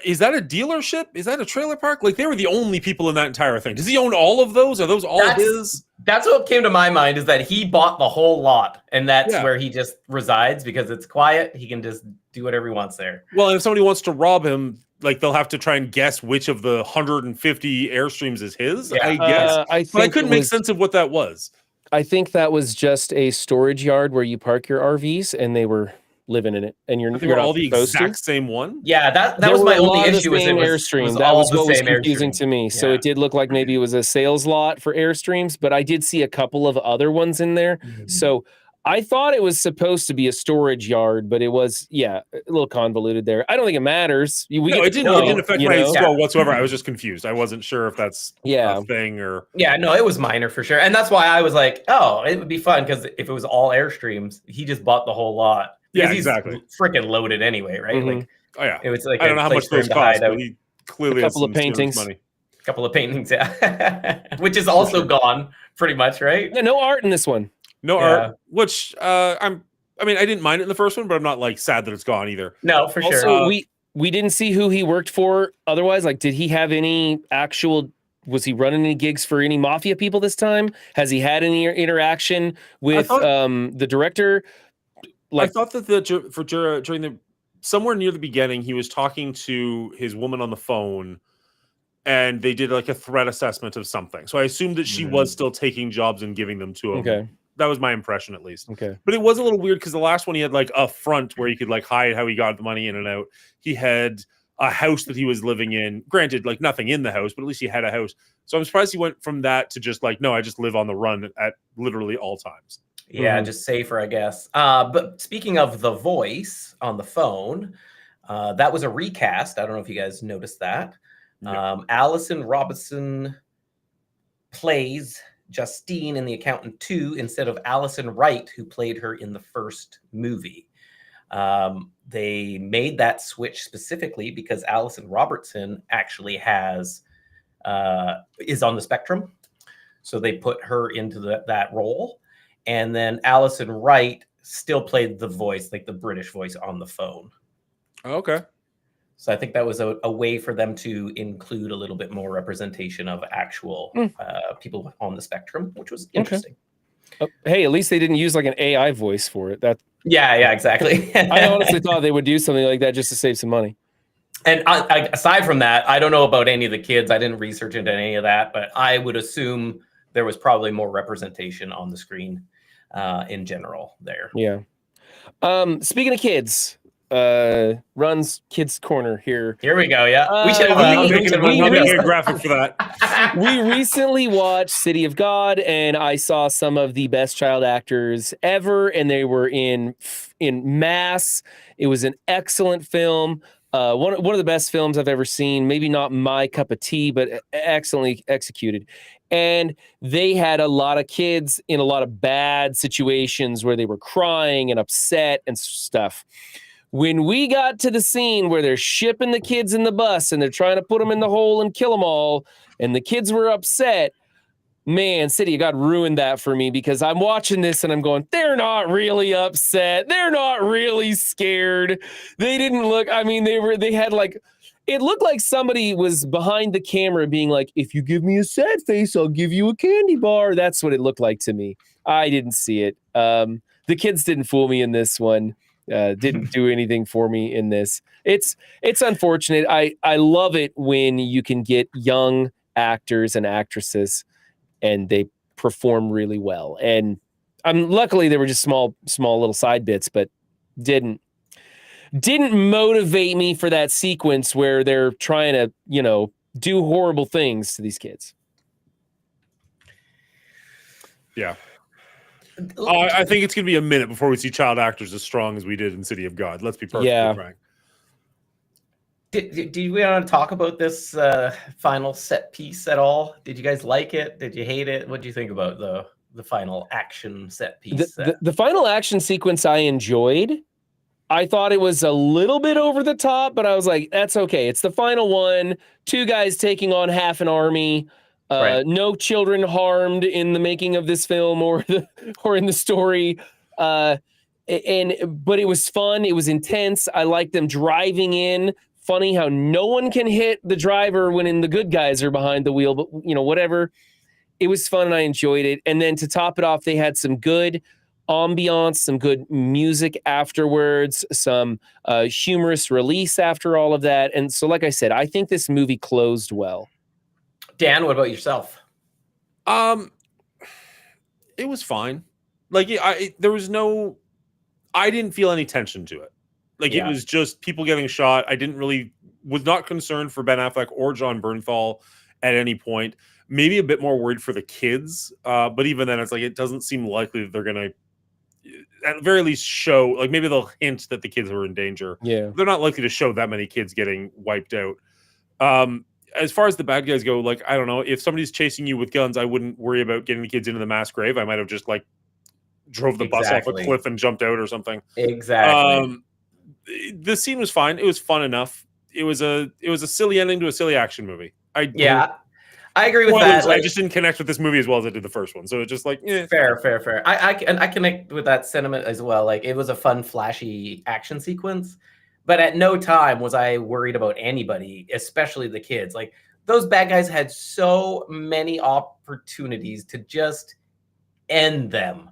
Is that a dealership? Is that a trailer park? Like, they were the only people in that entire thing. Does he own all of those? Are those all his? That's what came to my mind, is that he bought the whole lot, and that's where he just resides because it's quiet. He can just do whatever he wants there. Well, and if somebody wants to rob him, they'll have to try and guess which of the 150 Airstreams is his, I guess. But I couldn't make sense of what that was. I think that was just a storage yard where you park your RVs, and they were living in it, and you're all the exact same one. Yeah, that was my only issue with Airstream. That was what was confusing to me. So it did look like maybe it was a sales lot for Airstreams, but I did see a couple of other ones in there. So I thought it was supposed to be a storage yard, but it was a little convoluted there. I don't think it matters. It didn't affect my score whatsoever. I was just confused. I wasn't sure if that's a thing or. Yeah, no, it was minor for sure, and that's why I was like, oh, it would be fun because if it was all Airstreams, he just bought the whole lot. Yeah, exactly. He's freaking loaded anyway, right? Like, it was like I don't know how much those cost, but he clearly has some paintings. Money. A couple of paintings, which is also gone pretty much, right? Yeah, no art in this one. No art, which I didn't mind it in the first one, but I'm not sad that it's gone either. No, for sure. Also, we didn't see who he worked for. Otherwise, did he have any actual was he running any gigs for any mafia people this time? Has he had any interaction with the director? I thought that during the somewhere near the beginning, he was talking to his woman on the phone, and they did like a threat assessment of something. So I assumed that she was still taking jobs and giving them to him. Okay. That was my impression, at least. Okay. But it was a little weird because the last one he had like a front where he could like hide how he got the money in and out. He had a house that he was living in. Granted, like nothing in the house, but at least he had a house. So I'm surprised he went from that to just like, no, I just live on the run at literally all times. Yeah, just safer, I guess. But speaking of the voice on the phone, that was a recast. I don't know if you guys noticed that. Allison Robinson plays Justine in The Accountant 2 instead of Allison Wright, who played her in the first movie. They made that switch specifically because Allison Robertson actually is on the spectrum. So they put her into that role. And then Allison Wright still played the voice, like the British voice on the phone. Okay. So I think that was a way for them to include a little bit more representation of actual people on the spectrum, which was interesting. Okay. Hey, at least they didn't use like an AI voice for it. Yeah, exactly. I honestly thought they would do something like that just to save some money. And aside from that, I don't know about any of the kids. I didn't research into any of that, but I would assume there was probably more representation on the screen in general there. Yeah. Speaking of kids, Run's Kids Corner here. Here we go. Yeah, we should have a graphic for that. We recently watched City of God, and I saw some of the best child actors ever, and they were in mass. It was an excellent film. One of the best films I've ever seen. Maybe not my cup of tea, but excellently executed. And they had a lot of kids in a lot of bad situations where they were crying and upset and stuff. When we got to the scene where they're shipping the kids in the bus and they're trying to put them in the hole and kill them all, and the kids were upset, man, City of God ruined that for me because I'm watching this and I'm going, they're not really upset. They're not really scared. They didn't look, I mean, they had like, it looked like somebody was behind the camera being like, if you give me a sad face, I'll give you a candy bar. That's what it looked like to me. I didn't see it. The kids didn't fool me in this one. Didn't do anything for me in this. It's unfortunate. I love it when you can get young actors and actresses and they perform really well. And luckily they were just small little side bits, but didn't motivate me for that sequence where they're trying to, do horrible things to these kids. Yeah. I think it's going to be a minute before we see child actors as strong as we did in City of God. Let's be perfectly frank. Did we want to talk about this final set piece at all? Did you guys like it? Did you hate it? What do you think about the final action set piece? The final action sequence I enjoyed. I thought it was a little bit over the top, but I was like, that's okay. It's the final one. 2 guys taking on half an army. Right. No children harmed in the making of this film or in the story. But it was fun. It was intense. I liked them driving in. Funny how no one can hit the driver when the good guys are behind the wheel, but whatever. It was fun and I enjoyed it. And then to top it off, they had some good ambiance, some good music afterwards, some humorous release after all of that. And so, like I said, I think this movie closed well. Dan, what about yourself? It was fine. Like I didn't feel any tension to it. Like it was just people getting shot. Was not concerned for Ben Affleck or Jon Bernthal at any point. Maybe a bit more worried for the kids. But even then, it's like it doesn't seem likely that they're gonna at the very least show, like maybe they'll hint that the kids are in danger. Yeah. They're not likely to show that many kids getting wiped out. As far as the bad guys go, like, I don't know, if somebody's chasing you with guns, I wouldn't worry about getting the kids into the mass grave. I might have just like drove the bus off a cliff and jumped out or something. Exactly. The scene was fine. It was fun enough. It was a silly ending to a silly action movie. I agree with that. I just didn't connect with this movie as well as I did the first one. So it's just like, fair. I connect with that sentiment as well. Like it was a fun, flashy action sequence, but at no time was I worried about anybody, especially the kids. Like those bad guys had so many opportunities to just end them.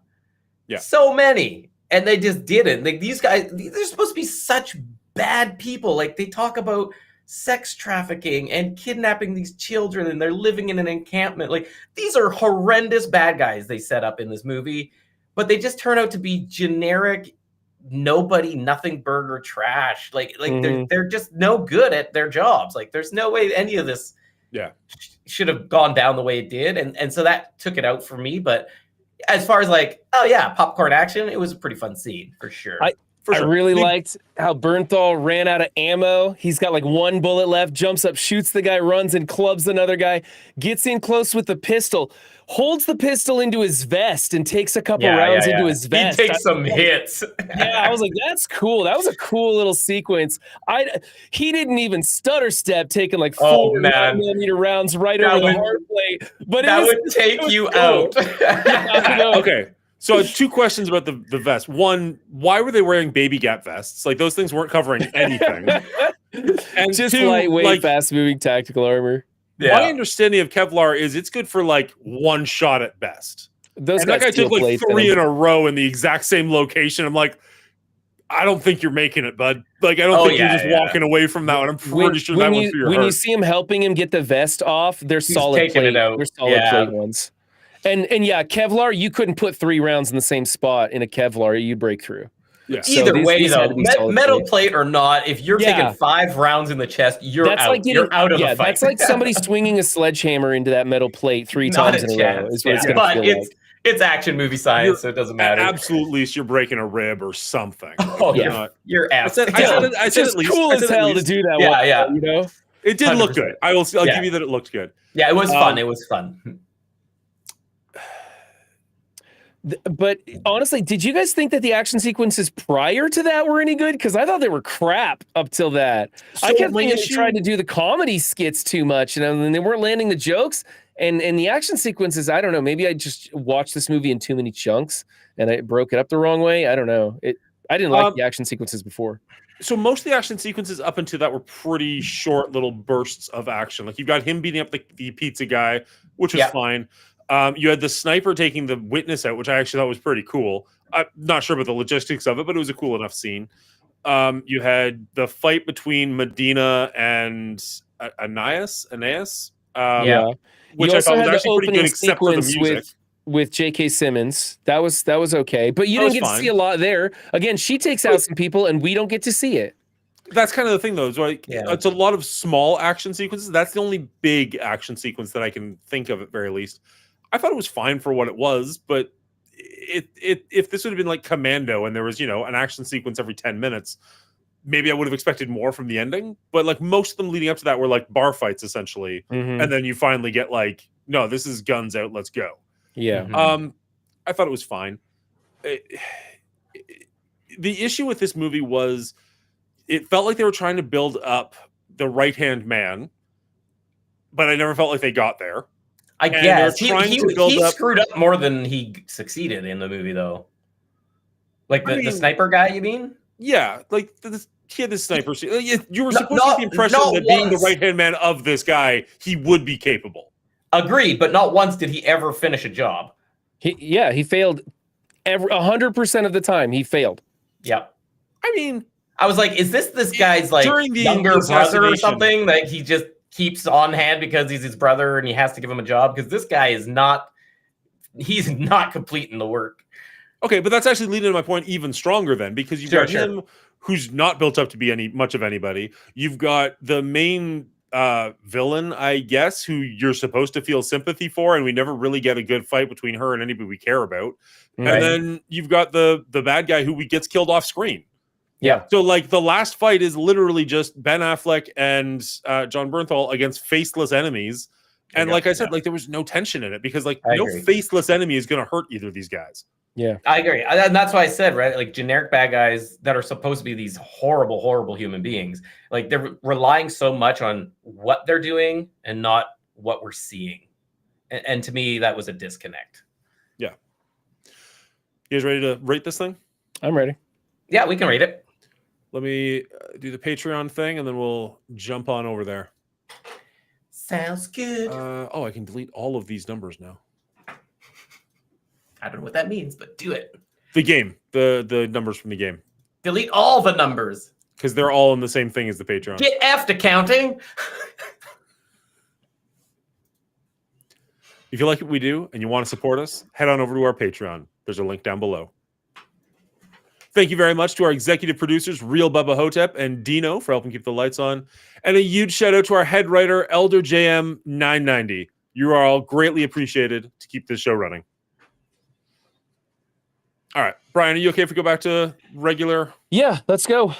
Yeah. So many. And they just didn't. Like these guys, they're supposed to be such bad people. Like they talk about sex trafficking and kidnapping these children, and they're living in an encampment. Like these are horrendous bad guys they set up in this movie, but they just turn out to be generic nobody, nothing burger trash. Like they're just no good at their jobs. Like there's no way any of this should have gone down the way it did. And so that took it out for me. But as far as like, oh yeah, popcorn action, it was a pretty fun scene for sure. I really liked how Bernthal ran out of ammo. He's got like one bullet left, jumps up, shoots the guy, runs and clubs another guy, gets in close with the pistol, holds the pistol into his vest and takes a couple rounds into his vest. He takes some hits. Yeah, I was like, that's cool. That was a cool little sequence. He didn't even stutter step, taking like 4mm rounds right over the hard plate. But that would take you out. Okay. So 2 questions about the vest. One, why were they wearing baby gap vests? Like those things weren't covering anything. And just 2, lightweight, like, fast-moving tactical armor. Yeah. My understanding of Kevlar is it's good for like one shot at best. Those and that guy took like 3 in a row in the exact same location. I'm like, I don't think you're making it, bud. Like, I don't think you're just walking away from that one. I'm pretty sure that one's for your When heart. you see him helping him get the vest off, they're solid plate. They're solid plate ones. And yeah, Kevlar, you couldn't put 3 rounds in the same spot in a Kevlar. You'd break through. Yeah. Either way, though, metal plate or not, if you're taking 5 rounds in the chest, you're out. Like you're out of the fight. That's like somebody swinging a sledgehammer into that metal plate 3 times in a row. Is what it's going to feel like. It's action movie science, so it doesn't matter. At absolute least, you're breaking a rib or something. Oh, yeah. You're ass. I said at least. Cool as hell to do that. Yeah. You know? It did look good. I'll give you that it looked good. Yeah, it was fun. It was fun. But honestly, did you guys think that the action sequences prior to that were any good? Because I thought they were crap up till that. So I kept thinking they tried to do the comedy skits too much, and they weren't landing the jokes. And the action sequences, I don't know. Maybe I just watched this movie in too many chunks, and I broke it up the wrong way. I don't know. I didn't like the action sequences before. So most of the action sequences up until that were pretty short little bursts of action. Like you've got him beating up the pizza guy, which was fine. You had the sniper taking the witness out, which I actually thought was pretty cool. I'm not sure about the logistics of it, but it was a cool enough scene. You had the fight between Medina and Anais, which I thought was actually pretty good, except for the music. With J.K. Simmons, that was okay, but you didn't get to see a lot there. Again, she takes out some people, and we don't get to see it. That's kind of the thing, though. It's a lot of small action sequences. That's the only big action sequence that I can think of, at very least. I thought it was fine for what it was, but if this would have been like Commando and there was, an action sequence every 10 minutes, maybe I would have expected more from the ending. But like most of them leading up to that were like bar fights, essentially. Mm-hmm. And then you finally get like, no, this is guns out, let's go. Yeah. I thought it was fine. The issue with this movie was it felt like they were trying to build up the right-hand man, but I never felt like they got there. I guess he screwed up more than he succeeded in the movie, though. Like the sniper guy, you mean? Yeah, like he had this sniper. You were supposed to get the impression that being the right-hand man of this guy, he would be capable. Agreed, but not once did he ever finish a job. He failed 100% of the time. He failed. Yep. I mean, I was like, is this guy's like younger brother or something that he just keeps on hand because he's his brother and he has to give him a job? Because this guy he's not completing the work. Okay, but that's actually leading to my point even stronger then, because you've got him who's not built up to be much of anybody. You've got the main villain, I guess, who you're supposed to feel sympathy for, and we never really get a good fight between her and anybody we care about. Right. And then you've got the bad guy who gets killed off screen. Yeah. So like the last fight is literally just Ben Affleck and John Bernthal against faceless enemies. And like I said, like there was no tension in it because like no faceless enemy is going to hurt either of these guys. Yeah, I agree. And that's why I said, right, like generic bad guys that are supposed to be these horrible, horrible human beings. Like they're relying so much on what they're doing and not what we're seeing. And to me, that was a disconnect. Yeah. You guys ready to rate this thing? I'm ready. Yeah, we can rate it. Let me do the Patreon thing and then we'll jump on over there. Sounds good. Oh, I can delete all of these numbers now. I don't know what that means, but do it. The game, the numbers from the game, Delete all the numbers. because they're all in the same thing as the Patreon. Get effed accounting. If you like what we do and you want to support us, head on over to our Patreon. There's a link down below. Thank you very much to our executive producers, Real Bubba Hotep and Dino, for helping keep the lights on. And a huge shout out to our head writer, Elder JM990. You are all greatly appreciated to keep this show running. All right. Brian, are you okay if we go back to regular? Yeah, let's go.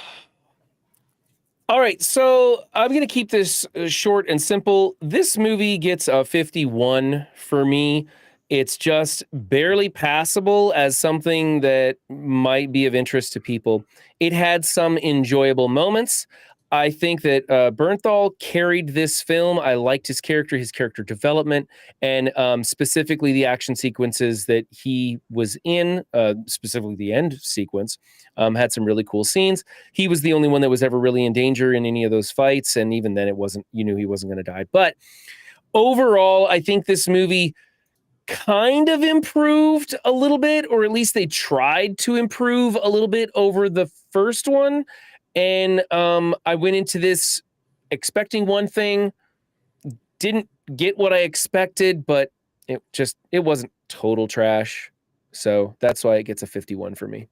All right, so I'm going to keep this short and simple. This movie gets a 51 for me. It's just barely passable as something that might be of interest to people. It had some enjoyable moments. I think that Bernthal carried this film. I liked his character development, and specifically the action sequences that he was in, specifically the end sequence, had some really cool scenes. He was the only one that was ever really in danger in any of those fights, and even then you knew he wasn't going to die. But overall, I think this movie kind of improved a little bit, or at least they tried to improve a little bit over the first one. And I went into this expecting one thing, didn't get what I expected, but it wasn't total trash. So that's why it gets a 51 for me.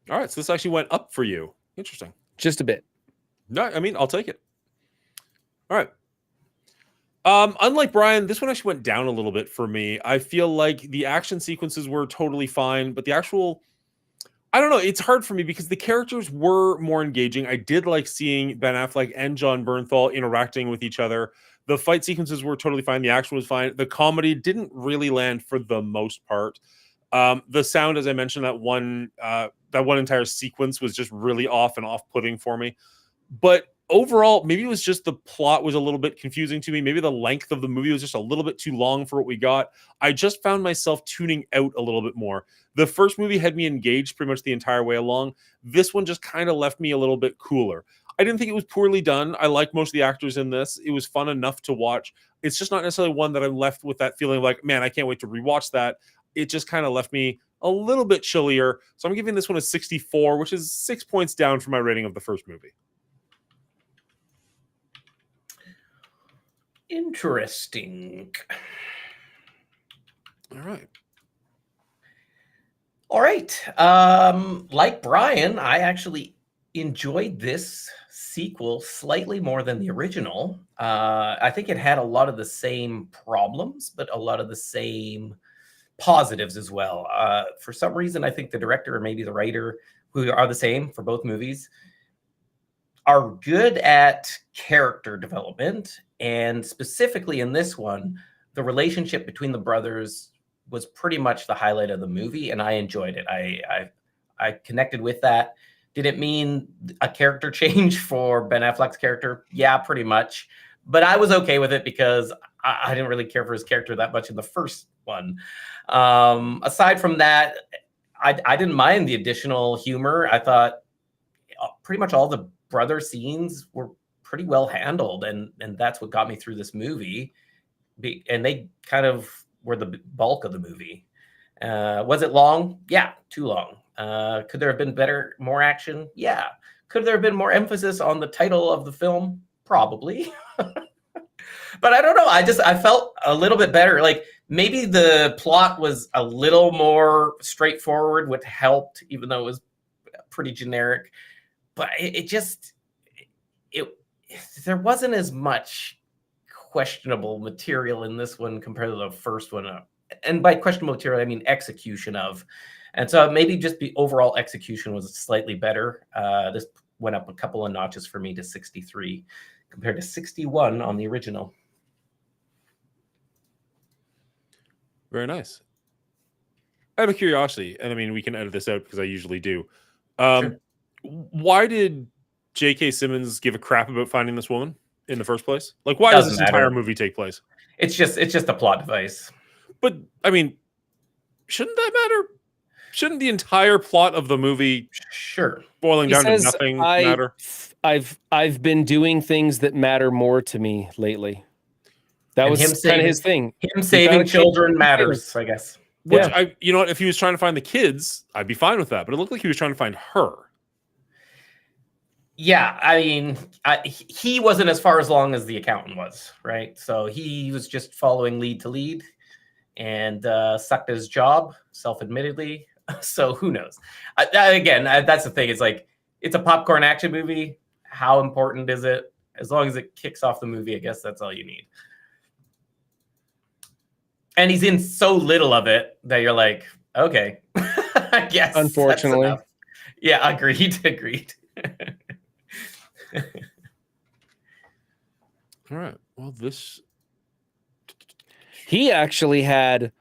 All right. So this actually went up for you. Interesting. Just a bit. No, I mean, I'll take it. All right. Unlike Brian, this one actually went down a little bit for me. I feel like the action sequences were totally fine, but the actual, I don't know, it's hard for me because the characters were more engaging. I did like seeing Ben Affleck and Jon Bernthal interacting with each other. The fight sequences were totally fine. The action was fine. The comedy didn't really land for the most part. The sound, as I mentioned, that one entire sequence was just really off and off-putting for me. But overall, maybe it was just the plot was a little bit confusing to me. Maybe the length of the movie was just a little bit too long for what we got. I just found myself tuning out a little bit more. The first movie had me engaged pretty much the entire way along. This one just kind of left me a little bit cooler. I didn't think it was poorly done. I like most of the actors in this. It was fun enough to watch. It's just not necessarily one that I'm left with that feeling like, man, I can't wait to rewatch that. It just kind of left me a little bit chillier. So I'm giving this one a 64, which is 6 points down from my rating of the first movie. Interesting. All right. All right. Like Brian, I actually enjoyed this sequel slightly more than the original. I think it had a lot of the same problems, but a lot of the same positives as well. For some reason, I think the director or maybe the writer, who are the same for both movies, are good at character development. And specifically in this one, the relationship between the brothers was pretty much the highlight of the movie, and I enjoyed it. I connected with that. Did it mean a character change for Ben Affleck's character? Yeah, pretty much. But I was okay with it because I didn't really care for his character that much in the first one. Aside from that, I didn't mind the additional humor. I thought pretty much all the brother scenes were pretty well handled, and that's what got me through this movie. And they kind of were the bulk of the movie. Was it long? Yeah, too long. Could there have been more action? Yeah. Could there have been more emphasis on the title of the film? Probably. But I don't know. I felt a little bit better. Like maybe the plot was a little more straightforward, which helped, even though it was pretty generic. But there wasn't as much questionable material in this one compared to the first one. And by questionable material, I mean execution of. And so maybe just the overall execution was slightly better. This went up a couple of notches for me to 63 compared to 61 on the original. Very nice. I have a curiosity, and I mean, we can edit this out because I usually do. Sure. Why did J.K. Simmons give a crap about finding this woman in the first place? Like, why does this entire movie take place? It's just a plot device. But I mean, shouldn't that matter? shouldn't the entire plot of the movie Sure. boiling He down to says, nothing matter? I've been doing things that matter more to me lately. That And was him kind of saving- his thing. Him found a saving kid- children matters, I guess. Which Yeah. you know what? If he was trying to find the kids, I'd be fine with that. But it looked like he was trying to find her. Yeah, I mean, he wasn't as far as long as the accountant was, right? So he was just following lead to lead and sucked at his job, self-admittedly. So who knows? That's the thing. It's like, it's a popcorn action movie. How important is it? As long as it kicks off the movie, I guess that's all you need. And he's in so little of it that you're like, okay, I guess. that's Unfortunately. enough. Yeah, agreed. All right. Well, this He actually had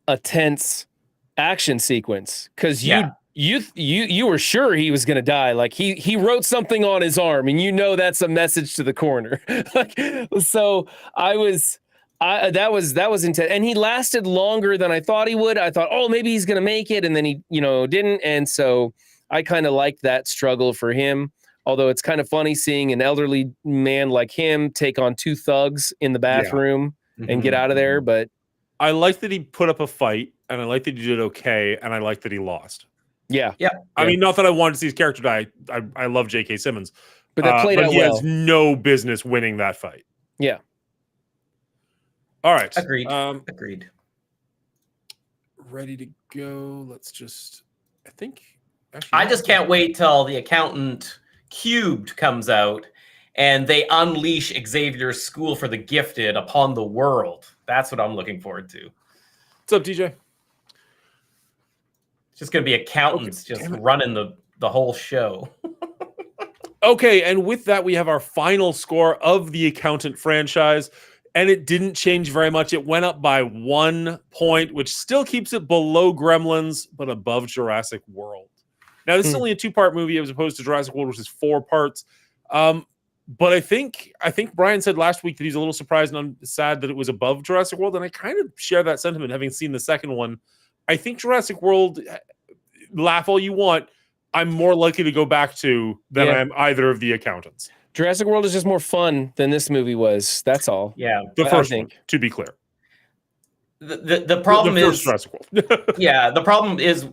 a tense action sequence because you were sure he was gonna die. Like he wrote something on his arm, and you know that's a message to the corner. So that was intense, and he lasted longer than I thought he would. I thought, oh, maybe he's gonna make it, and then he didn't, and so I kind of liked that struggle for him. Although it's kind of funny seeing an elderly man like him take on two thugs in the bathroom and get out of there, but I like that he put up a fight, and I like that he did okay, and I like that he lost. yeah. I mean, not that I wanted to see his character die. I love J.K. Simmons, But that played out he well. has no business winning that fight. Yeah. All right. Agreed. Agreed. Ready to go. Let's just. I think. Actually, I just can't wait till the accountant Cubed comes out and they unleash Xavier's School for the Gifted upon the world. That's what I'm looking forward to. What's up, DJ? It's just going to be accountants just running the whole show. Okay, and with that, we have our final score of the Accountant franchise, and it didn't change very much. It went up by 1 point, which still keeps it below Gremlins, but above Jurassic World. Now, this is only a 2-part movie as opposed to Jurassic World, which is 4 parts. But I think Brian said last week that he's a little surprised and sad that it was above Jurassic World, and I kind of share that sentiment, having seen the second one. I think Jurassic World, laugh all you want, I'm more likely to go back to than I am either of the Accountants. Jurassic World is just more fun than this movie was. That's all. Yeah. The first one, to be clear. The problem the first is Jurassic World. yeah, the problem is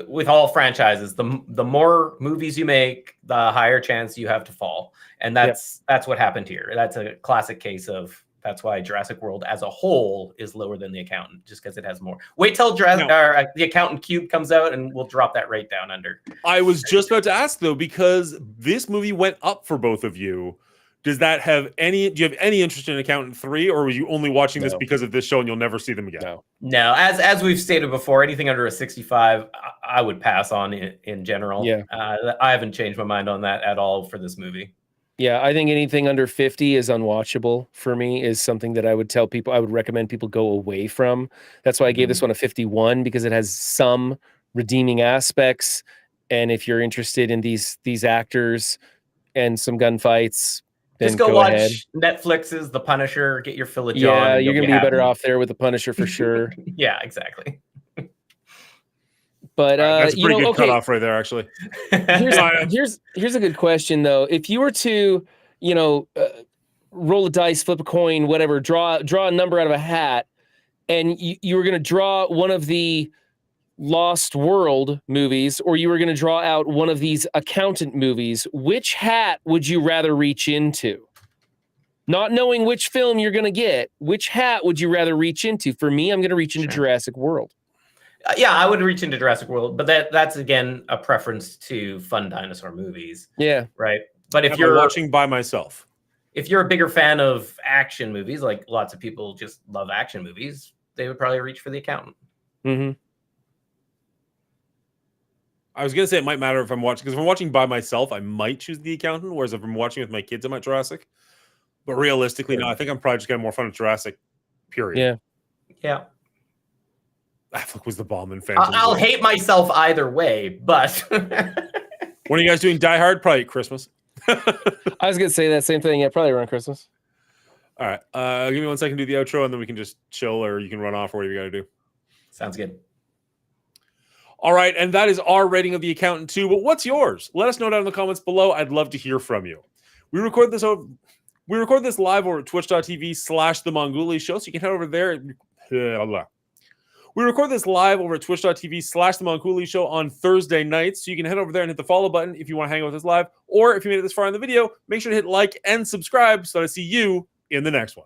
with all franchises, the more movies you make, the higher chance you have to fall. And that's what happened here. That's a classic case of that's why Jurassic World as a whole is lower than The Accountant, just because it has more. Wait till The Accountant Cube comes out and we'll drop that right down under. I was just about to ask, though, because this movie went up for both of you. Do you have any interest in Accountant 3, or were you only watching this because of this show and you'll never see them again? No, as we've stated before, anything under a 65, I would pass on in general. Yeah. I haven't changed my mind on that at all for this movie. Yeah, I think anything under 50 is unwatchable for me, is something that I would tell people, I would recommend people go away from. That's why I gave this one a 51, because it has some redeeming aspects. And if you're interested in these actors and some gunfights, then just go watch ahead. Netflix's The Punisher, get your fill of John. Yeah, you're going to be better off there with The Punisher for sure. Yeah, exactly. But that's a pretty good cutoff right there, actually. Here's a good question though. If you were to, roll a dice, flip a coin, whatever, draw a number out of a hat, and you were going to draw one of the Lost World movies, or you were going to draw out one of these Accountant movies, which hat would you rather reach into? Not knowing which film you're going to get, which hat would you rather reach into? For me, I'm going to reach into Jurassic World. Yeah, I would reach into Jurassic World, but that's again a preference to fun dinosaur movies. Yeah, right. But if you're watching by myself, if you're a bigger fan of action movies, like lots of people just love action movies, they would probably reach for The Accountant. Mm-hmm. I was gonna say it might matter if I'm watching, because if I'm watching by myself, I might choose The Accountant, whereas if I'm watching with my kids, I might Jurassic. But realistically, no, I think I'm probably just getting more fun with Jurassic. Period. Yeah. Affleck was the bomb in Phantom. I'll hate myself either way, but when are you guys doing Die Hard? Probably at Christmas. I was gonna say that same thing. Yeah, probably around Christmas. All right. Give me 1 second to do the outro, and then we can just chill, or you can run off, or whatever you got to do. Sounds good. All right, and that is our rating of The Accountant 2. But what's yours? Let us know down in the comments below. I'd love to hear from you. We record this live over at twitch.tv/The Mongolian Show, so you can head over there. We record this live over at twitch.tv/The Mongolian Show on Thursday nights, so you can head over there and hit the follow button if you want to hang out with us live. Or if you made it this far in the video, make sure to hit like and subscribe so that I see you in the next one.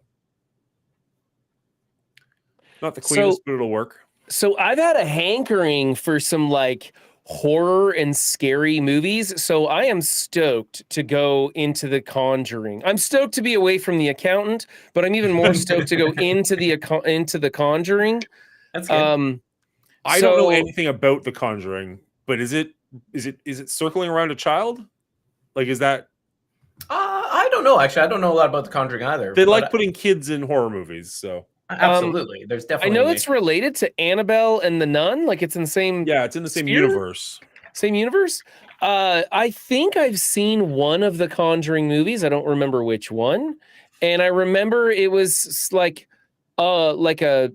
Not the cleanest, but it'll work. So I've had a hankering for some like horror and scary movies. So I am stoked to go into The Conjuring. I'm stoked to be away from The Accountant, but I'm even more stoked to go into The Conjuring. That's good. I don't know anything about The Conjuring, but is it circling around a child? Like, is that? I don't know. Actually, I don't know a lot about The Conjuring either. They like putting kids in horror movies, so absolutely. There's definitely. I know it's related to Annabelle and the Nun. Like it's in the same. Yeah, it's in the same sphere? universe. Same universe. I think I've seen one of the Conjuring movies. I don't remember which one, and I remember it was like a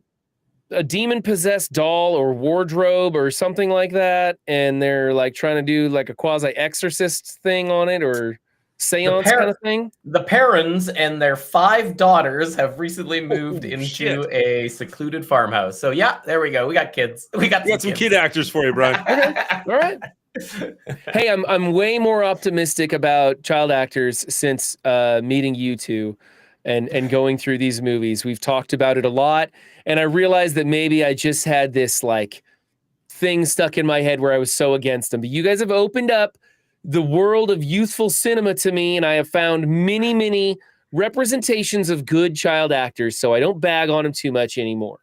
demon possessed doll or wardrobe or something like that, and they're like trying to do like a quasi exorcist thing on it or seance kind of thing. The Perrons and their 5 daughters have recently moved into a secluded farmhouse. So yeah, there we go. We got kids. We got some kid actors for you, Brian. Okay. All right. Hey, I'm way more optimistic about child actors since meeting you two and going through these movies. We've talked about it a lot, and I realized that maybe I just had this like thing stuck in my head where I was so against them. But you guys have opened up the world of youthful cinema to me, and I have found many, many representations of good child actors, so I don't bag on them too much anymore.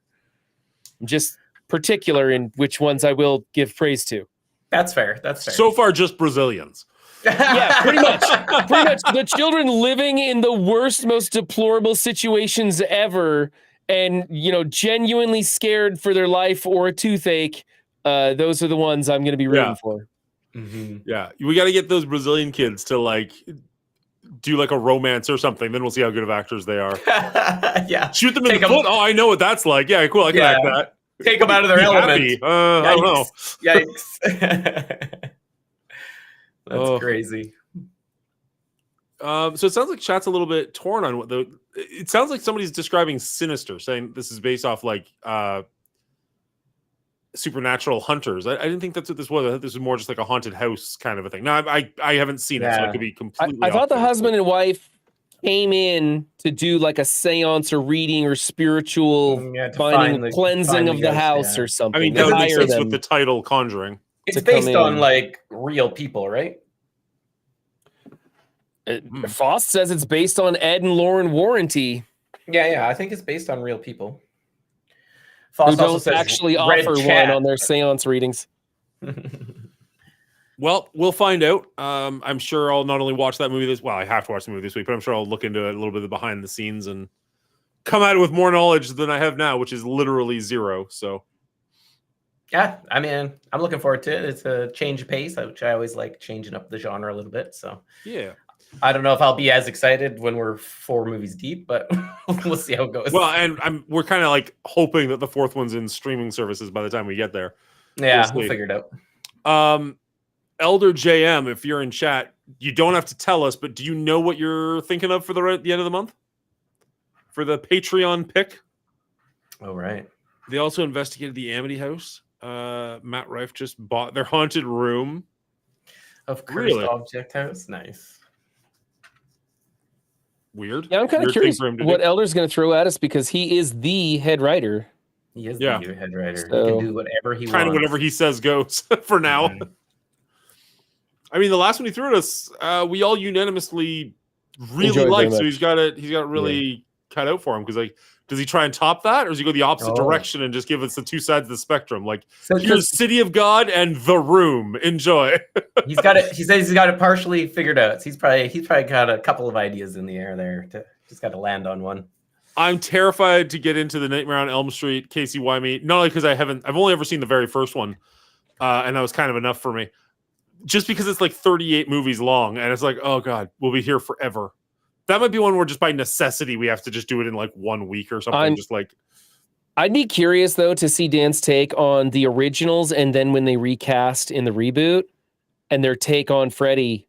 I'm just particular in which ones I will give praise to. That's fair. That's fair. So far, just Brazilians. Yeah, pretty much. Pretty much. The children living in the worst, most deplorable situations ever, and genuinely scared for their life or a toothache. Those are the ones I'm going to be rooting for. Mm-hmm. Yeah, we got to get those Brazilian kids to like do like a romance or something. Then we'll see how good of actors they are. Yeah, shoot them in the foot. Oh, I know what that's like. Yeah, cool. I can act that. Take them out of their element. I don't know. Yikes. That's crazy. So it sounds like chat's a little bit torn on what it sounds like somebody's describing Sinister, saying this is based off like supernatural hunters. I didn't think that's what this was. I thought this was more just like a haunted house kind of a thing. Now I haven't seen it, so I could be completely. I thought the husband and wife came in to do like a seance or reading or spiritual cleansing of the house or something. I mean, that would make sense with the title Conjuring. It's based on like real people, right? Faust says it's based on Ed and Lauren Warranty. Yeah, I think it's based on real people. Faust who don't actually offer one on their seance readings. Well, we'll find out. I'm sure I'll not only watch that movie I have to watch the movie this week, but I'm sure I'll look into it a little bit of behind the scenes and come at it with more knowledge than I have now, which is literally zero. So, yeah, I mean, I'm looking forward to it. It's a change of pace, which I always like, changing up the genre a little bit. So, yeah. I don't know if I'll be as excited when we're 4 movies deep, but we'll see how it goes. Well, and we're kind of like hoping that the 4th one's in streaming services by the time we get there. Yeah, we'll figure it out. Elder JM, if you're in chat, you don't have to tell us, but do you know what you're thinking of for the end of the month? For the Patreon pick? Oh, right. They also investigated the Amity House. Matt Rife just bought their haunted room. Of Cursed Object House? Nice. Weird. Yeah, I'm kind of curious what Elder's going to throw at us because he is the head writer. He is the new head writer. So, he can do whatever he wants. Kind of whatever he says goes for now. Mm-hmm. I mean, the last one he threw at us, we all unanimously really liked. So he's got it really cut out for him because, like, does he try and top that, or does he go the opposite direction and just give us the 2 sides of the spectrum? Like, here's City of God and The Room. Enjoy. He's got it. He says he's got it partially figured out. So he's probably got a couple of ideas in the air there. Just got to land on one. I'm terrified to get into the Nightmare on Elm Street, Casey Wyme. Not only because I've only ever seen the very first one, and that was kind of enough for me. Just because it's like 38 movies long, and it's like, oh god, we'll be here forever. That might be one where just by necessity we have to just do it in like 1 week or something. I'd be curious though to see Dan's take on the originals and then when they recast in the reboot and their take on Freddy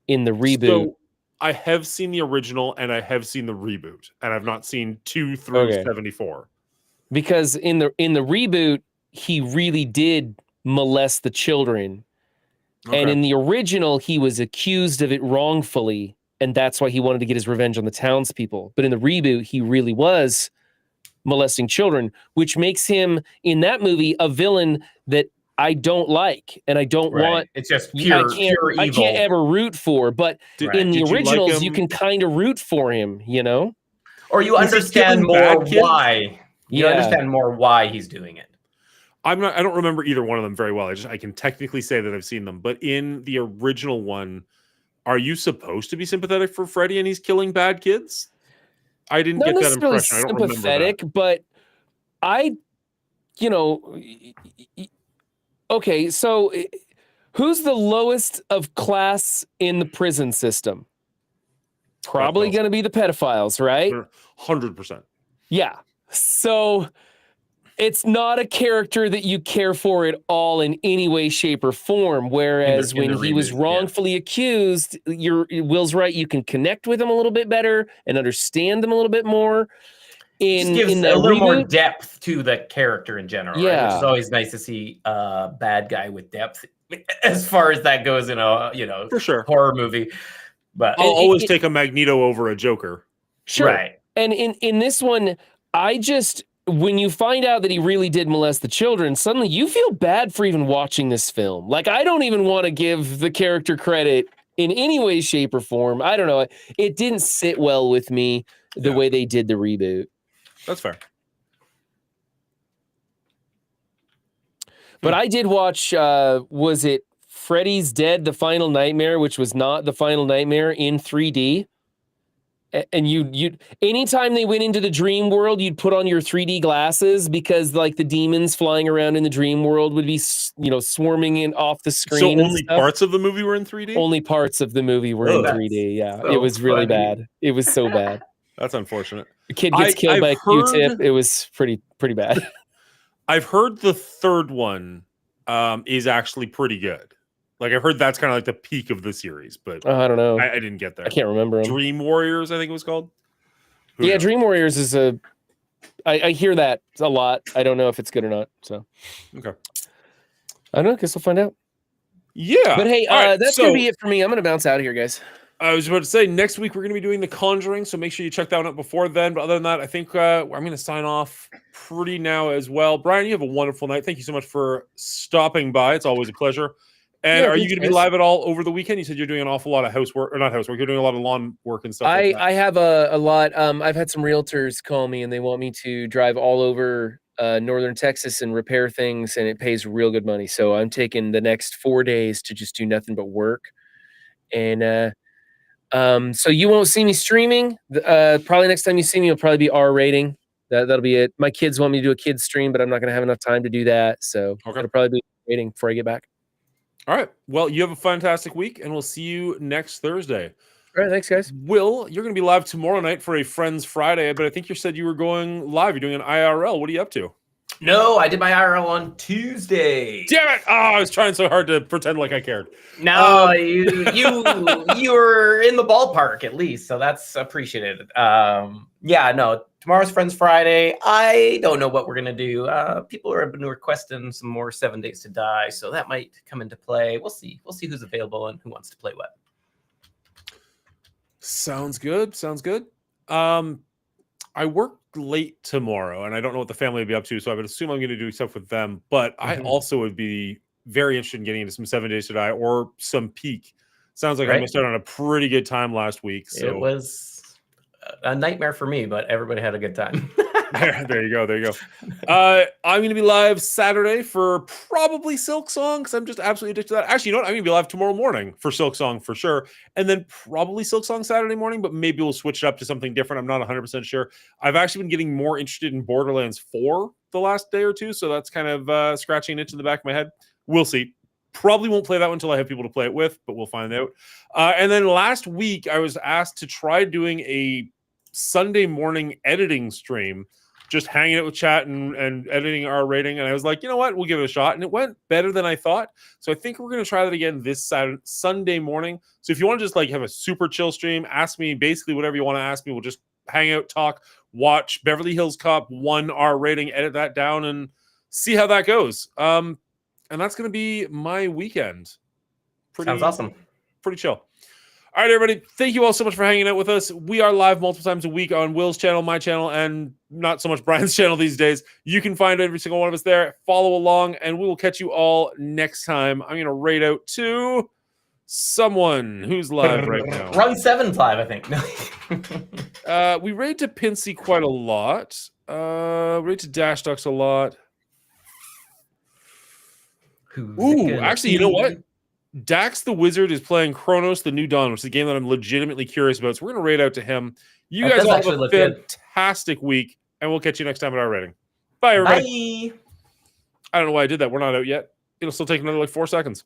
in the reboot. So I have seen the original and I have seen the reboot, and I've not seen 2 through 74. Because in the reboot, he really did molest the children. Okay. And in the original, he was accused of it wrongfully, and that's why he wanted to get his revenge on the townspeople. But in the reboot, he really was molesting children, which makes him, in that movie, a villain that I don't like, and I don't want. It's just pure evil. I can't ever root for. But in the Did you like originals, you him? can kind of root for him, you know? Or you Was he understand killing more bad kids? why. You understand more why he's doing it. I don't remember either one of them very well. I can technically say that I've seen them, but in the original one, are you supposed to be sympathetic for Freddy and he's killing bad kids? I didn't Not get that necessarily impression. I don't remember sympathetic, that. but okay, so who's the lowest of class in the prison system? Probably Pedophiles. going to be the pedophiles, right? 100%. Yeah. So it's not a character that you care for at all in any way, shape, or form. Whereas In the when he was reboot, yeah. wrongfully accused, Will's right. You can connect with him a little bit better and understand them a little bit more. Just gives in the a little more reboot, depth to the character in general, right? Yeah. Which is always nice to see a bad guy with depth as far as that goes in a For sure. horror movie. But I'll always take a Magneto over a Joker. Sure. Right. And in this one, when you find out that he really did molest the children, suddenly you feel bad for even watching this film. Like, I don't even want to give the character credit in any way, shape, or form. I don't know. It didn't sit well with me the way they did the reboot. That's fair. But I did watch, was it Freddy's Dead, The Final Nightmare, which was not The Final Nightmare, in 3D. And you anytime they went into the dream world, you'd put on your 3D glasses because like the demons flying around in the dream world would be, swarming in off the screen. So only parts of the movie were in 3D? Only parts of the movie were in 3D. Yeah, it was really bad. It was so bad. That's unfortunate. The kid gets killed by a Q-tip. It was pretty bad. I've heard the third one is actually pretty good. Like, I've heard that's kind of like the peak of the series, but I don't know. I didn't get there. I can't remember them. Dream Warriors, I think it was called. Who Yeah, knows? Dream Warriors is I hear that a lot. I don't know if it's good or not. So, okay. I don't know. Guess we'll find out. Yeah. But hey, All right, that's going to be it for me. I'm going to bounce out of here, guys. I was about to say, next week we're going to be doing The Conjuring, so make sure you check that one out before then. But other than that, I think I'm going to sign off pretty now as well. Brian, you have a wonderful night. Thank you so much for stopping by. It's always a pleasure. And are you going to be live at all over the weekend? You said you're doing an awful lot of housework, or not housework. You're doing a lot of lawn work and stuff. I have a lot. I've had some realtors call me, and they want me to drive all over northern Texas and repair things, and it pays real good money. So I'm taking the next 4 days to just do nothing but work. And so you won't see me streaming. Probably next time you see me, it'll probably be R rating. That'll be it. My kids want me to do a kids stream, but I'm not going to have enough time to do that. So it'll probably be waiting before I get back. All right. Well, you have a fantastic week, and we'll see you next Thursday. All right. Thanks, guys. Will, you're going to be live tomorrow night for a Friends Friday, but I think you said you were going live. You're doing an IRL. What are you up to? No, I did my IRL on Tuesday. Damn it! Oh, I was trying so hard to pretend like I cared. No, you were in the ballpark at least, so that's appreciated. Yeah, no, tomorrow's Friends Friday. I don't know what we're gonna do. People have been requesting some more 7 Days to Die, so that might come into play. We'll see. We'll see who's available and who wants to play what. Sounds good. Sounds good. I work late tomorrow, and I don't know what the family will be up to, so I would assume I'm going to do stuff with them. But I also would be very interested in getting into some 7 Days to Die or some Peak. Sounds like I missed out on a pretty good time last week. So it was a nightmare for me, but everybody had a good time. There you go. There you go. I'm going to be live Saturday for probably Silk Song because I'm just absolutely addicted to that. Actually, you know what? I'm going to be live tomorrow morning for Silk Song for sure. And then probably Silk Song Saturday morning, but maybe we'll switch it up to something different. I'm not 100% sure. I've actually been getting more interested in Borderlands 4 the last day or two. So that's kind of scratching an itch in the back of my head. We'll see. Probably won't play that one until I have people to play it with, but we'll find out. And then last week, I was asked to try doing a Sunday morning editing stream just hanging out with chat and editing our rating. And I was like, you know what? We'll give it a shot. And it went better than I thought. So I think we're going to try that again this Sunday morning. So if you want to just like have a super chill stream, ask me basically whatever you want to ask me. We'll just hang out, talk, watch Beverly Hills Cop 1R rating, edit that down, and see how that goes. And that's going to be my weekend. Sounds awesome. Pretty chill. All right, everybody. Thank you all so much for hanging out with us. We are live multiple times a week on Will's channel, my channel, and not so much Brian's channel these days. You can find every single one of us there. Follow along, and we will catch you all next time. I'm going to raid out to someone who's live right now. Run 7's live, I think. We raid to Pinsy quite a lot. Raid to Dash Ducks a lot. Ooh, actually, you know what? Dax the Wizard is playing Chronos the New Dawn, which is a game that I'm legitimately curious about. So we're going to raid out to him. You guys all have a fantastic week, and we'll catch you next time at our rating. Bye, everybody. Bye. I don't know why I did that. We're not out yet. It'll still take another like 4 seconds.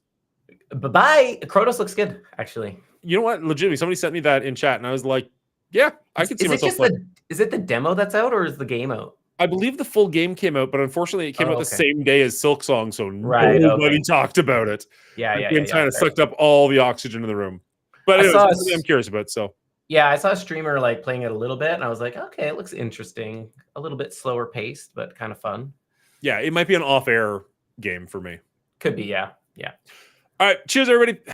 Bye-bye. Chronos looks good, actually. You know what? Legitimately, somebody sent me that in chat, and I was like, yeah, I could see myself playing. Is it the demo that's out, or is the game out? I believe the full game came out, but unfortunately, it came out the same day as Silk Song, so nobody talked about it. Yeah. It kind of sucked up all the oxygen in the room. But anyways, that's something I'm curious about. So yeah, I saw a streamer like playing it a little bit, and I was like, okay, it looks interesting. A little bit slower paced, but kind of fun. Yeah, it might be an off-air game for me. Could be, yeah. All right, cheers, everybody.